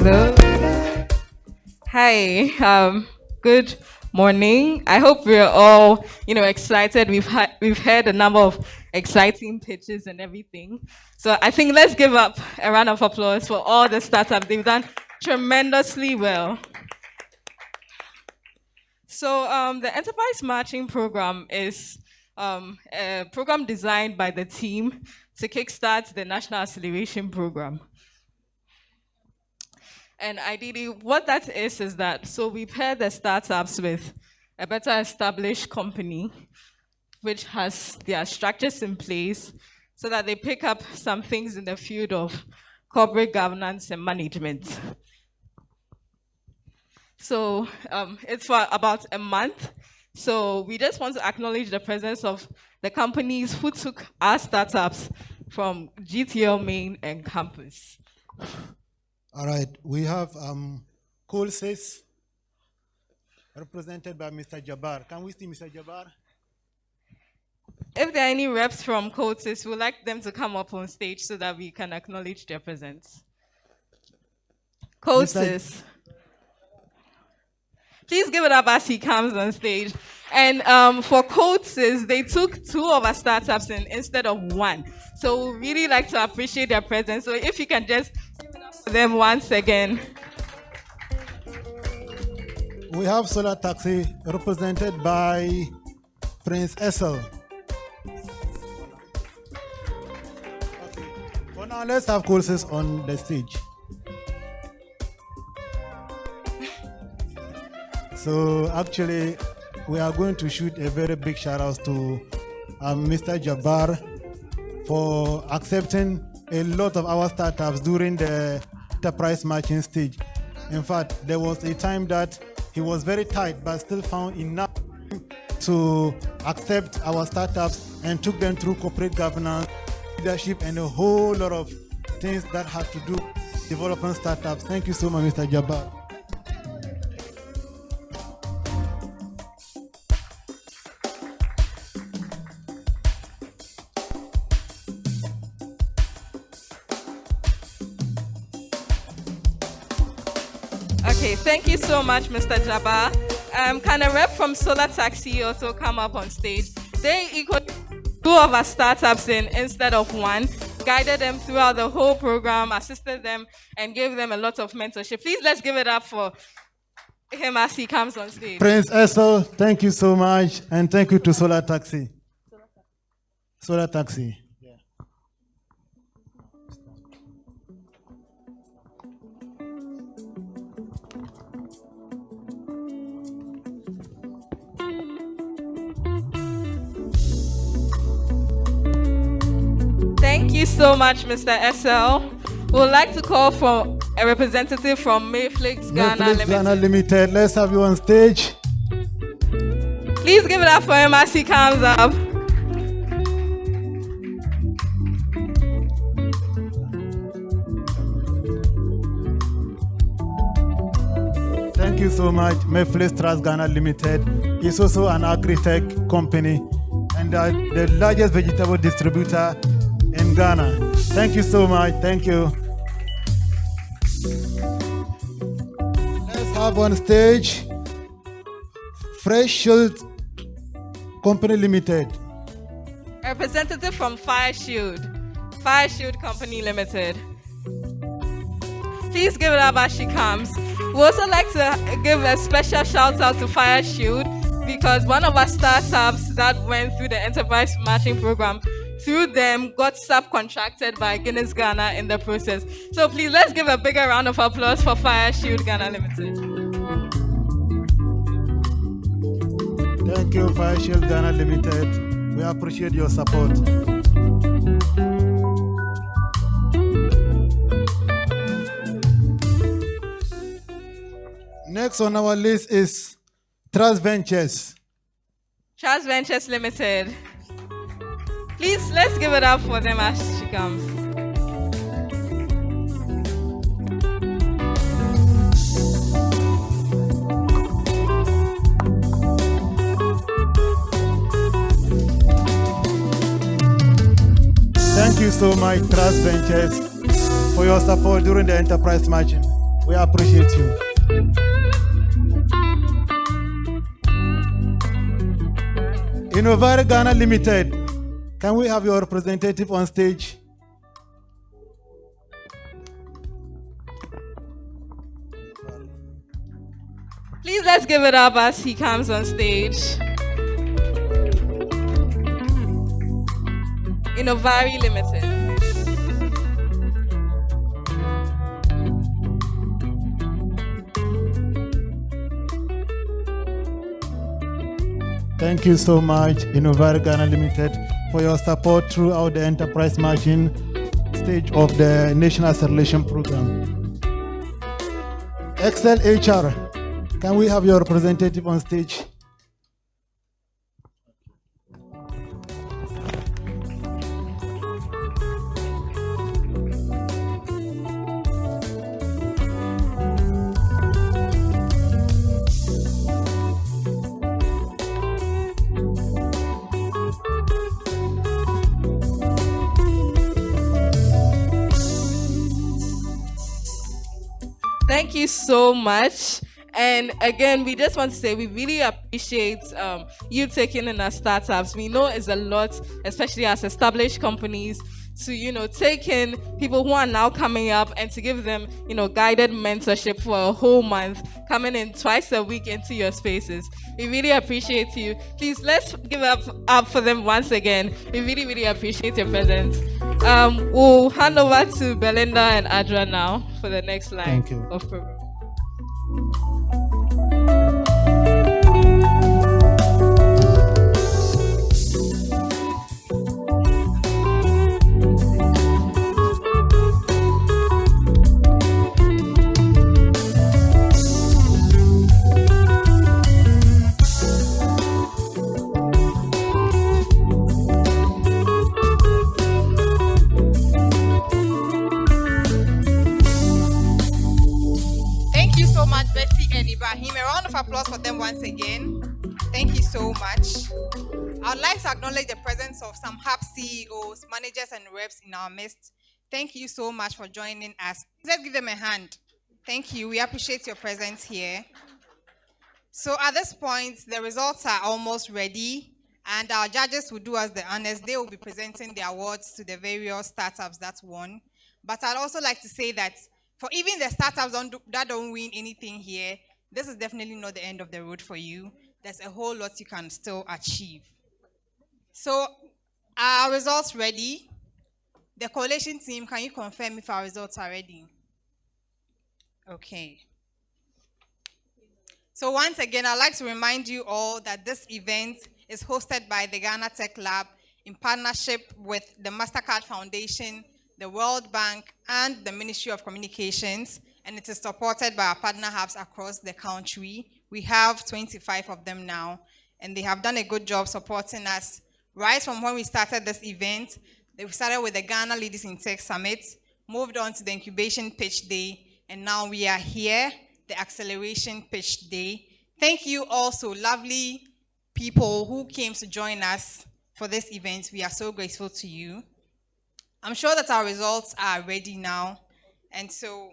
Hello. Hi. Good morning. I hope we're all, excited. We've heard a number of exciting pitches and everything. So I think let's give up a round of applause for all the startups. They've done tremendously well. So the Enterprise Matching Program is a program designed by the team to kickstart the National Acceleration Program. And ideally, what that is that, so we pair the startups with a better established company, which has their structures in place, so that they pick up some things in the field of corporate governance and management. So it's for about a month. So we just want to acknowledge the presence of the companies who took our startups from GTL Main and Campus. All right, we have Coalsys, represented by Mr. Jabbar. Can we see Mr. Jabbar? If there are any reps from Coalsys, we'd like them to come up on stage so that we can acknowledge their presence. Coalsys. Please give it up as he comes on stage. And for Coalsys, they took 2 of our startups instead of 1. So we really like to appreciate their presence. So if you can just give it up for them once again. We have Solar Taxi, represented by Prince Essel. For now, let's have Coalsys on the stage. So actually, we are going to shoot a very big shout out to Mr. Jabbar for accepting a lot of our startups during the enterprise matching stage. In fact, there was a time that He was very tight, but still found enough to accept our startups and took them through corporate governance, leadership, and a whole lot of things that have to do with developing startups. Thank you so much, Mr. Jabbar. Okay, thank you so much, Mr. Jabbar. Can a rep from Solar Taxi also come up on stage? They equally 2 of our startups in instead of 1, guided them throughout the whole program, assisted them, and gave them a lot of mentorship. Please, let's give it up for him as he comes on stage. Prince Essel, thank you so much, and thank you to Solar Taxi. Solar Taxi. Thank you so much, Mr. SL. We would like to call for a representative from Mayflix Ghana Mayflix Limited. Ghana Limited. Let's have you on stage. Please give it up for him as he comes up. Thank you so much. Mayflix Trust Ghana Limited is also an agri-tech company and the largest vegetable distributor in Ghana. Thank you so much. Thank you. Let's have on stage Fresh Shield Company Limited. A representative from Fire Shield Company Limited. Please give it up as she comes. We also like to give a special shout out to Fire Shield because one of our startups that went through the enterprise matching program, through them got subcontracted by Guinness Ghana in the process. So please let's give a bigger round of applause for Fire Shield Ghana Limited. Thank you, Fire Shield Ghana Limited. We appreciate your support. Next on our list is Trust Ventures. Trust Ventures Limited. Please, let's give it up for them as she comes. Thank you so much, Trust Ventures, for your support during the enterprise matching. We appreciate you. Innovari Ghana Limited. Can we have your representative on stage? Please let's give it up as he comes on stage. Innovari Limited. Thank you so much, Innovari Ghana Limited, for your support throughout the enterprise matching stage of the National Acceleration Program. Excel HR, can we have your representative on stage? Thank you so much. And again, we just want to say we really appreciate you taking in our startups. We know it's a lot, especially as established companies, to take in people who are now coming up and to give them guided mentorship for a whole month, coming in twice a week into your spaces. We really appreciate you. Please let's give up for them once again. We really, really appreciate your presence. We'll hand over to Belinda and Adra now for the next line of program. once again. Thank you so much. I'd like to acknowledge the presence of some HAP CEOs, managers, and reps in our midst. Thank you so much for joining us. Let's give them a hand. Thank you. We appreciate your presence here. So at this point, the results are almost ready, and our judges will do us the honors. They will be presenting the awards to the various startups that won. But I'd also like to say that for even the startups that don't win anything here, this is definitely not the end of the road for you. There's a whole lot you can still achieve. So our results ready. The coalition team, can you confirm if our results are ready? Okay. So once again, I'd like to remind you all that this event is hosted by the Ghana Tech Lab in partnership with the MasterCard Foundation, the World Bank, and the Ministry of Communications, and it is supported by our partner hubs across the country. We have 25 of them now, and they have done a good job supporting us right from when we started this event. They started with the Ghana Leaders in Tech Summit, moved on to the Incubation Pitch Day, and now we are here, the Acceleration Pitch Day. Thank you also, lovely people who came to join us for this event. We are so grateful to you. I'm sure that our results are ready now, and so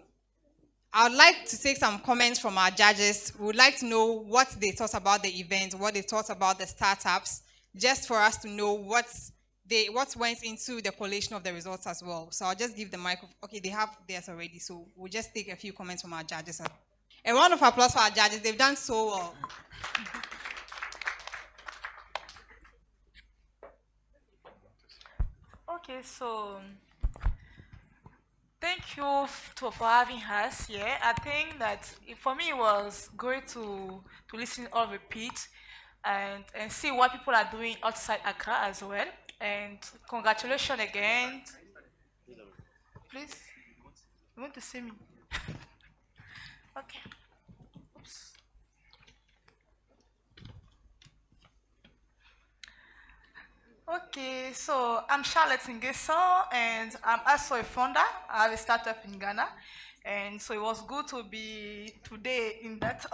I would like to take some comments from our judges. We would like to know what they thought about the event, what they thought about the startups, just for us to know what went into the collation of the results as well. So I'll just give the microphone. Okay, they have theirs already, so we'll just take a few comments from our judges. A round of applause for our judges. They've done so well. Okay, so thank you for having us here. I think that for me it was great to listen all the pitch and see what people are doing outside Accra as well. And congratulations again. Please, you want to see me? Okay. Oops. Okay, so I'm Charlotte Ngeso, and I'm also a founder. I have a startup in Ghana, and so it was good to be today in that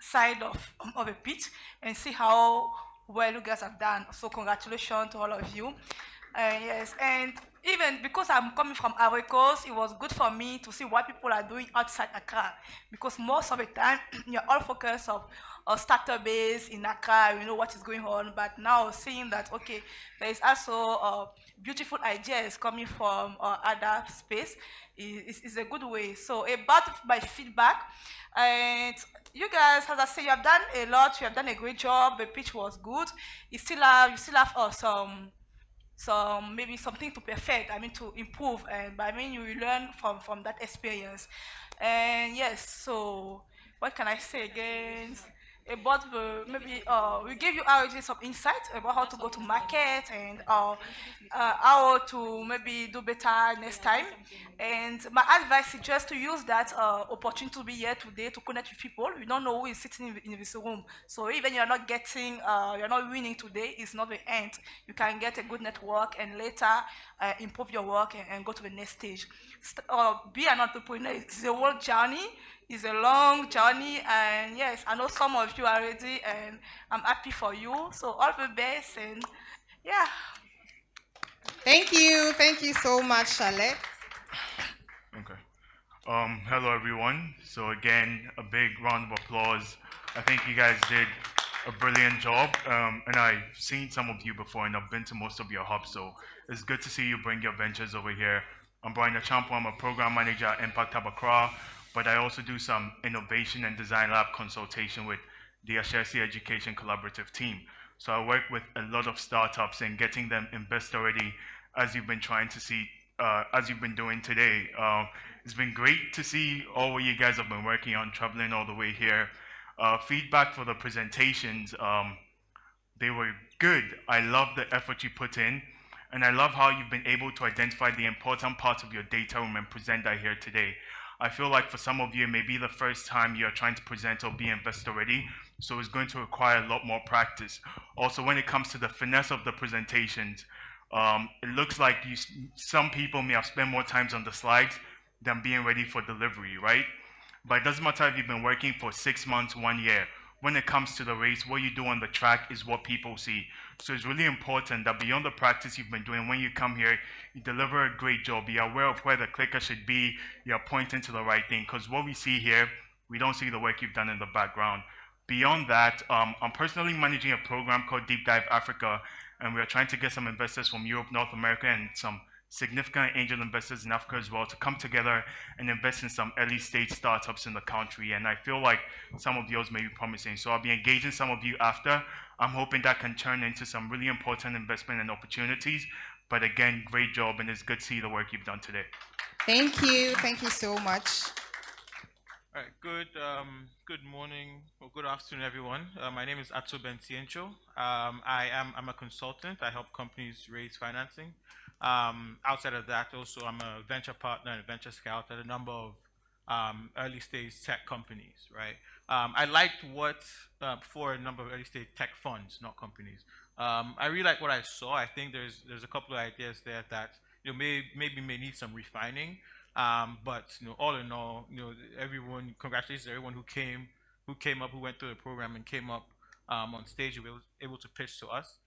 side of a pitch and see how well you guys have done. So congratulations to all of you. Yes, and even because I'm coming from Ivory Coast, it was good for me to see what people are doing outside Accra, because most of the time you're all focused on startup base in Accra, you know what is going on, but now seeing that, okay, there is also beautiful ideas coming from other space is a good way. So about my feedback, and you guys, as I say, you have done a lot, you have done a great job, the pitch was good. You still have some maybe something to perfect, I mean to improve, and I mean you will learn from that experience. And yes, so what can I say again? About the maybe we gave you already some insight about how to go to market and how to maybe do better next time. And my advice is just to use that opportunity to be here today to connect with people. You don't know who is sitting in this room, so even you're not getting, you're not winning today, it's not the end. You can get a good network and later improve your work and go to the next stage. Be an entrepreneur. It's a world journey. It's a long journey, and yes, I know some of you are ready, and I'm happy for you. So all the best, and yeah. Thank you so much, Charlotte. Okay. Hello everyone. So again, a big round of applause. I think you guys did a brilliant job, and I've seen some of you before, and I've been to most of your hubs, so it's good to see you bring your ventures over here. I'm Brian Achampo. I'm a program manager at Impact Hub Accra, but I also do some innovation and design lab consultation with the Ashesi Education Collaborative team. So I work with a lot of startups and getting them investor ready, as you've been trying to see, as you've been doing today. It's been great to see all what you guys have been working on, traveling all the way here. Feedback for the presentations, they were good. I love the effort you put in, and I love how you've been able to identify the important parts of your data room and present that here today. I feel like for some of you, it may be the first time you're trying to present or be investor ready, so it's going to require a lot more practice. Also, when it comes to the finesse of the presentations, it looks like some people may have spent more time on the slides than being ready for delivery, right? But it doesn't matter if you've been working for 6 months, 1 year. when it comes to the race, what you do on the track is what people see. So it's really important that beyond the practice you've been doing, when you come here, you deliver a great job. Be aware of where the clicker should be. You're pointing to the right thing. Because what we see here, we don't see the work you've done in the background. Beyond that, I'm personally managing a program called Deep Dive Africa, and we're trying to get some investors from Europe, North America, and some significant angel investors in Africa as well to come together and invest in some early stage startups in the country. And I feel like some of yours may be promising. So I'll be engaging some of you after. I'm hoping that can turn into some really important investment and opportunities. But again, great job, and it's good to see the work you've done today. Thank you. Thank you so much. All right, good morning or good afternoon, everyone. My name is Atso Bentiencho. I'm a consultant. I help companies raise financing. Outside of that, also, I'm a venture partner and a venture scout at a number of early stage tech companies, right? I liked for a number of early stage tech funds, not companies. I really like what I saw. I think there's a couple of ideas there that maybe may need some refining. But all in all, everyone, congratulations to everyone who came up, who went through the program and came up on stage and was able to pitch to us.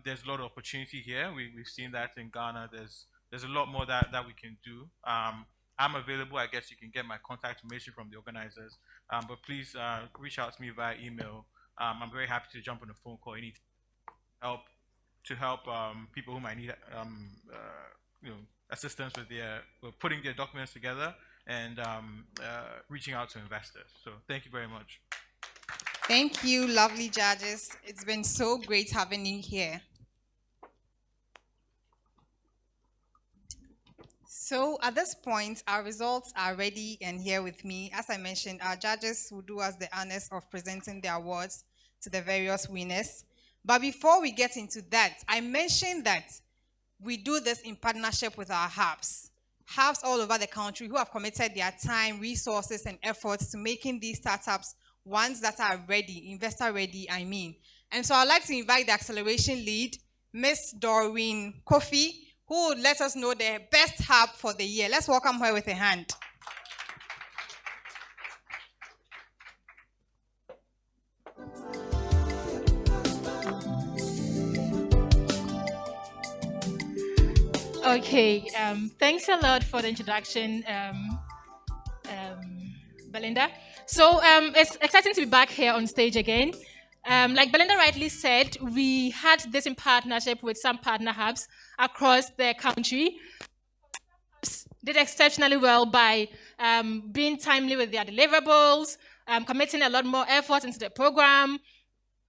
There's a lot of opportunity here. We've seen that in Ghana. There's a lot more that we can do. I'm available. I guess you can get my contact information from the organizers. But please reach out to me via email. I'm very happy to jump on a phone call to help people who might need assistance with putting their documents together and reaching out to investors. So thank you very much. Thank you, lovely judges. It's been so great having you here. So at this point, our results are ready and here with me. As I mentioned, our judges will do us the honors of presenting the awards to the various winners. But before we get into that, I mentioned that we do this in partnership with our hubs all over the country who have committed their time, resources, and efforts to making these startups ones that are ready, investor ready, I mean. And so I'd like to invite the acceleration lead, Miss Doreen Kofi, who would let us know the best hub for the year. Let's welcome her with a hand. Okay, thanks a lot for the introduction, Belinda. So it's exciting to be back here on stage again. Like Belinda rightly said, we had this in partnership with some partner hubs across the country. Did exceptionally well by being timely with their deliverables, committing a lot more effort into the program,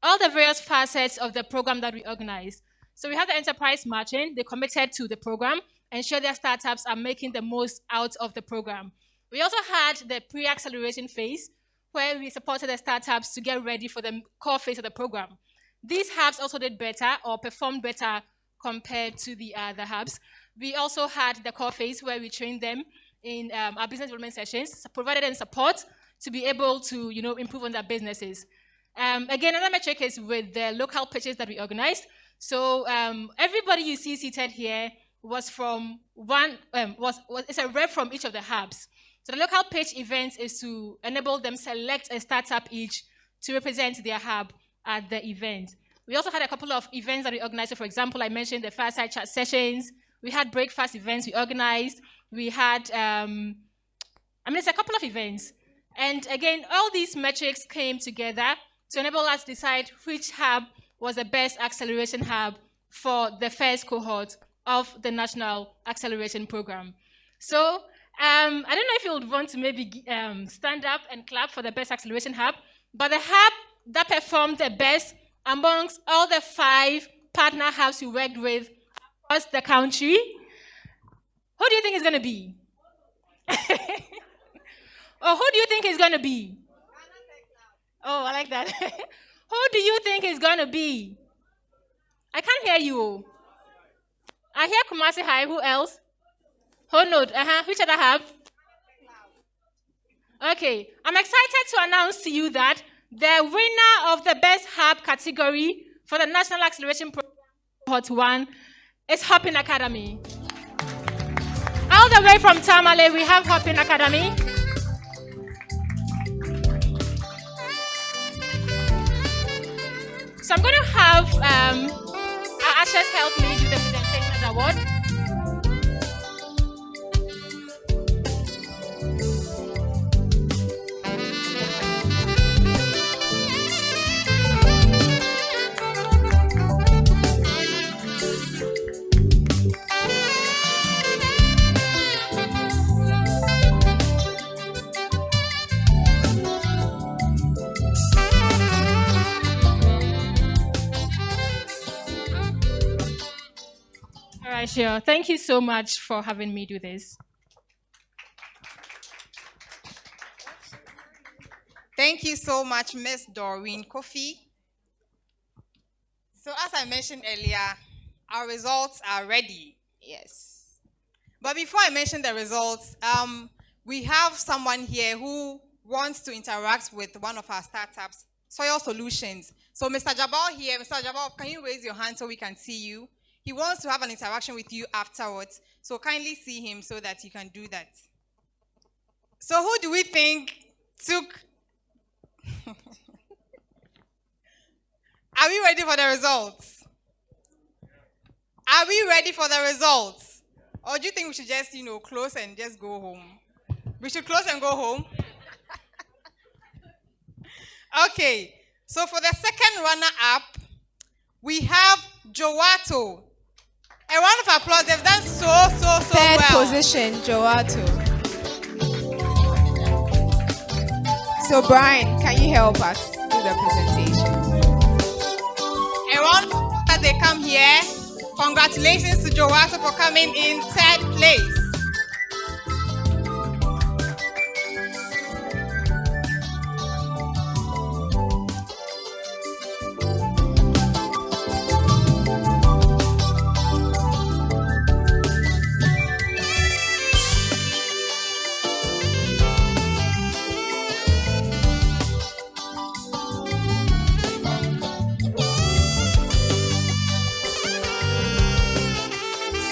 all the various facets of the program that we organized. So we have the enterprise matching. They committed to the program, ensure their startups are making the most out of the program. We also had the pre-acceleration phase, where we supported the startups to get ready for the core phase of the program. These hubs also did better or performed better compared to the other hubs. We also had the core phase where we trained them in our business development sessions, provided them support to be able to improve on their businesses. Again, another metric is with the local pitches that we organized. So everybody you see seated here was from it's a rep from each of the hubs. So the local pitch event is to enable them select a startup each to represent their hub at the event. We also had a couple of events that we organized. So for example, I mentioned the fireside chat sessions. We had breakfast events we organized. We had, it's a couple of events. And again, all these metrics came together to enable us to decide which hub was the best acceleration hub for the first cohort of the National Acceleration Program. So I don't know if you would want to maybe stand up and clap for the best acceleration hub, but the hub that performed the best amongst all the 5 partner hubs we worked with across the country, who do you think is going to be? Or who do you think is going to be? Oh, I like that. Who do you think is going to be? I can't hear you. I hear Kumasi High. Who else? Honod. Which other hub? Okay. I'm excited to announce to you that the winner of the best hub category for the National Acceleration Program Cohort 1 is HOPin Academy. All the way from Tamale, we have HOPin Academy. So I'm going to have our ushers help me do the presentation award. All right, sure. Thank you so much for having me do this. Thank you so much, Miss Doreen Kofi. So as I mentioned earlier, our results are ready. Yes. But before I mention the results, we have someone here who wants to interact with one of our startups, Soil Solutions. So Mr. Jabal here, Mr. Jabal, can you raise your hand so we can see you? He wants to have an interaction with you afterwards. So kindly see him so that you can do that. So who do we think took... Are we ready for the results? Are we ready for the results? Or do you think we should just, close and just go home? We should close and go home? Okay. So for the second runner-up, we have Jowato. A round of applause. They've done so Third well. position, Jowato. So Brian, can you help us do the presentation? A round that they come here. Congratulations to Jowato for coming in third place.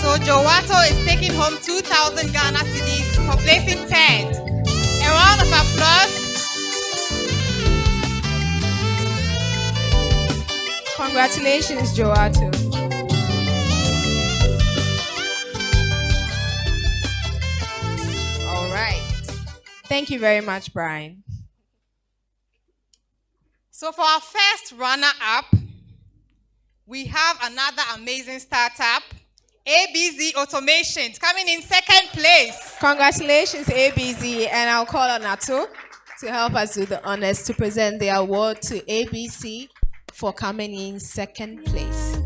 So Jowato is taking home 2,000 Ghana cedis for placing third. A round of applause. Congratulations, Jowato. All right. Thank you very much, Brian. So for our first runner-up, we have another amazing startup, ABZ Automations, coming in second place. Congratulations, ABZ, and I'll call on Nato to help us do the honors to present the award to ABC for coming in second place.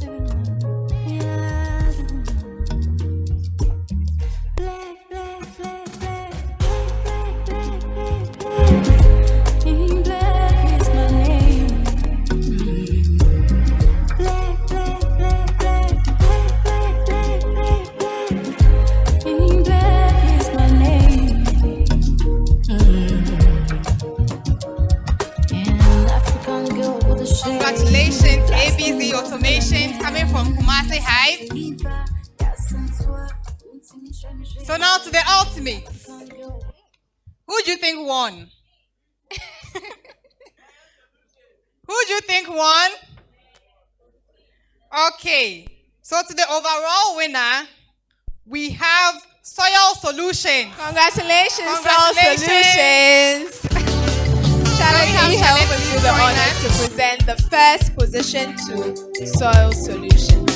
Congratulations, ABZ Automations, coming from Kumasi Hive. So now to the ultimate. Who do you think won? Who do you think won? Okay. So to the overall winner, we have Soil Solutions. Congratulations, Soil Solutions. Charlie, help us do the honors to present the first position to Soil Solutions.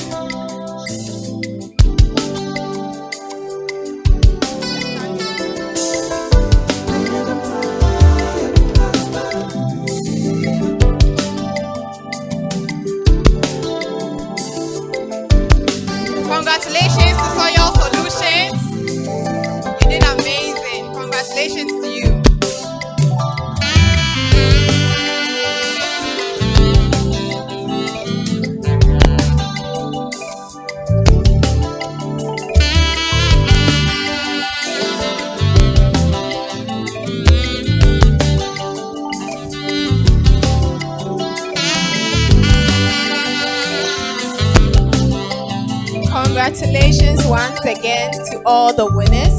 Congratulations to Soil Solutions. You did amazing. Congratulations to you. Congratulations once again to all the winners.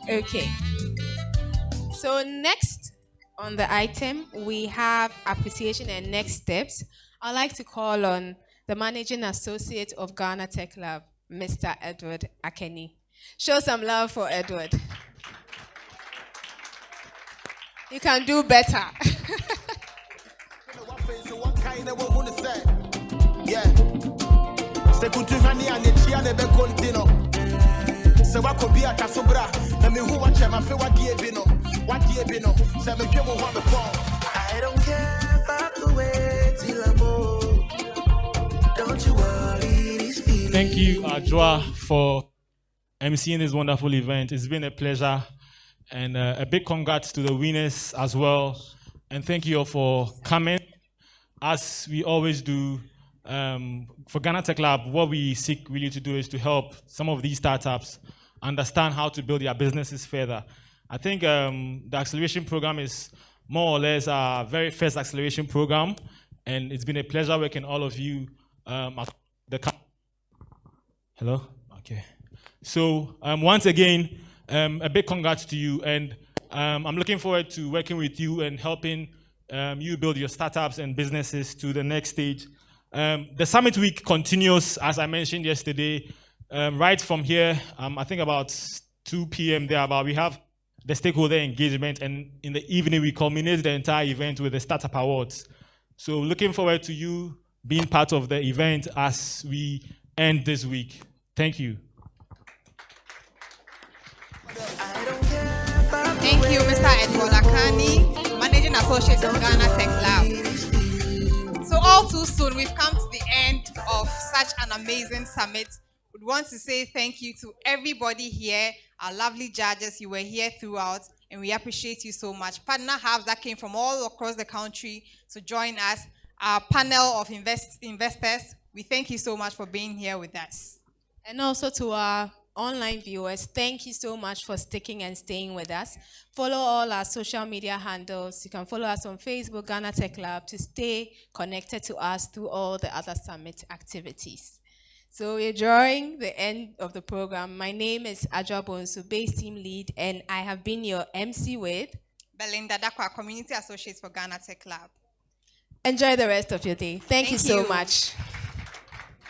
Okay. So next, On the item, we have appreciation and next steps. I'd like to call on the Managing Associate of Ghana Tech Lab, Mr. Edward Akeni. Show some love for Edward. You can do better. I don't care about the way till I'm old. Don't you worry, these feelings. Thank you, Joa, for emceeing this wonderful event. It's been a pleasure. And a big congrats to the winners as well. And thank you all for coming. As we always do, for Ghana Tech Lab, what we seek really to do is to help some of these startups understand how to build their businesses further. I think the acceleration program is more or less our very first acceleration program. And it's been a pleasure working all of you at the Hello? Okay. So once again, a big congrats to you, and I'm looking forward to working with you and helping you build your startups and businesses to the next stage. The Summit Week continues, as I mentioned yesterday, right from here, I think about 2 p.m. thereabout, we have the stakeholder engagement, and in the evening, we culminate the entire event with the Startup Awards. So looking forward to you being part of the event as we end this week. Thank you. Thank you, Mr. Edward Akani, Managing Associate of Ghana Tech Lab. So all too soon, we've come to the end of such an amazing summit. We want to say thank you to everybody here, our lovely judges. You were here throughout, and we appreciate you so much. Partner hubs that came from all across the country to join us. Our panel of investors, we thank you so much for being here with us. And also to our online viewers, thank you so much for sticking and staying with us. Follow all our social media handles. You can follow us on Facebook, Ghana Tech Lab, to stay connected to us through all the other summit activities. So we're drawing the end of the program. My name is Adjoa Bonsu, Base Team Lead, and I have been your MC with Belinda Dakwa, Community Associate for Ghana Tech Lab. Enjoy the rest of your day. Thank you so much.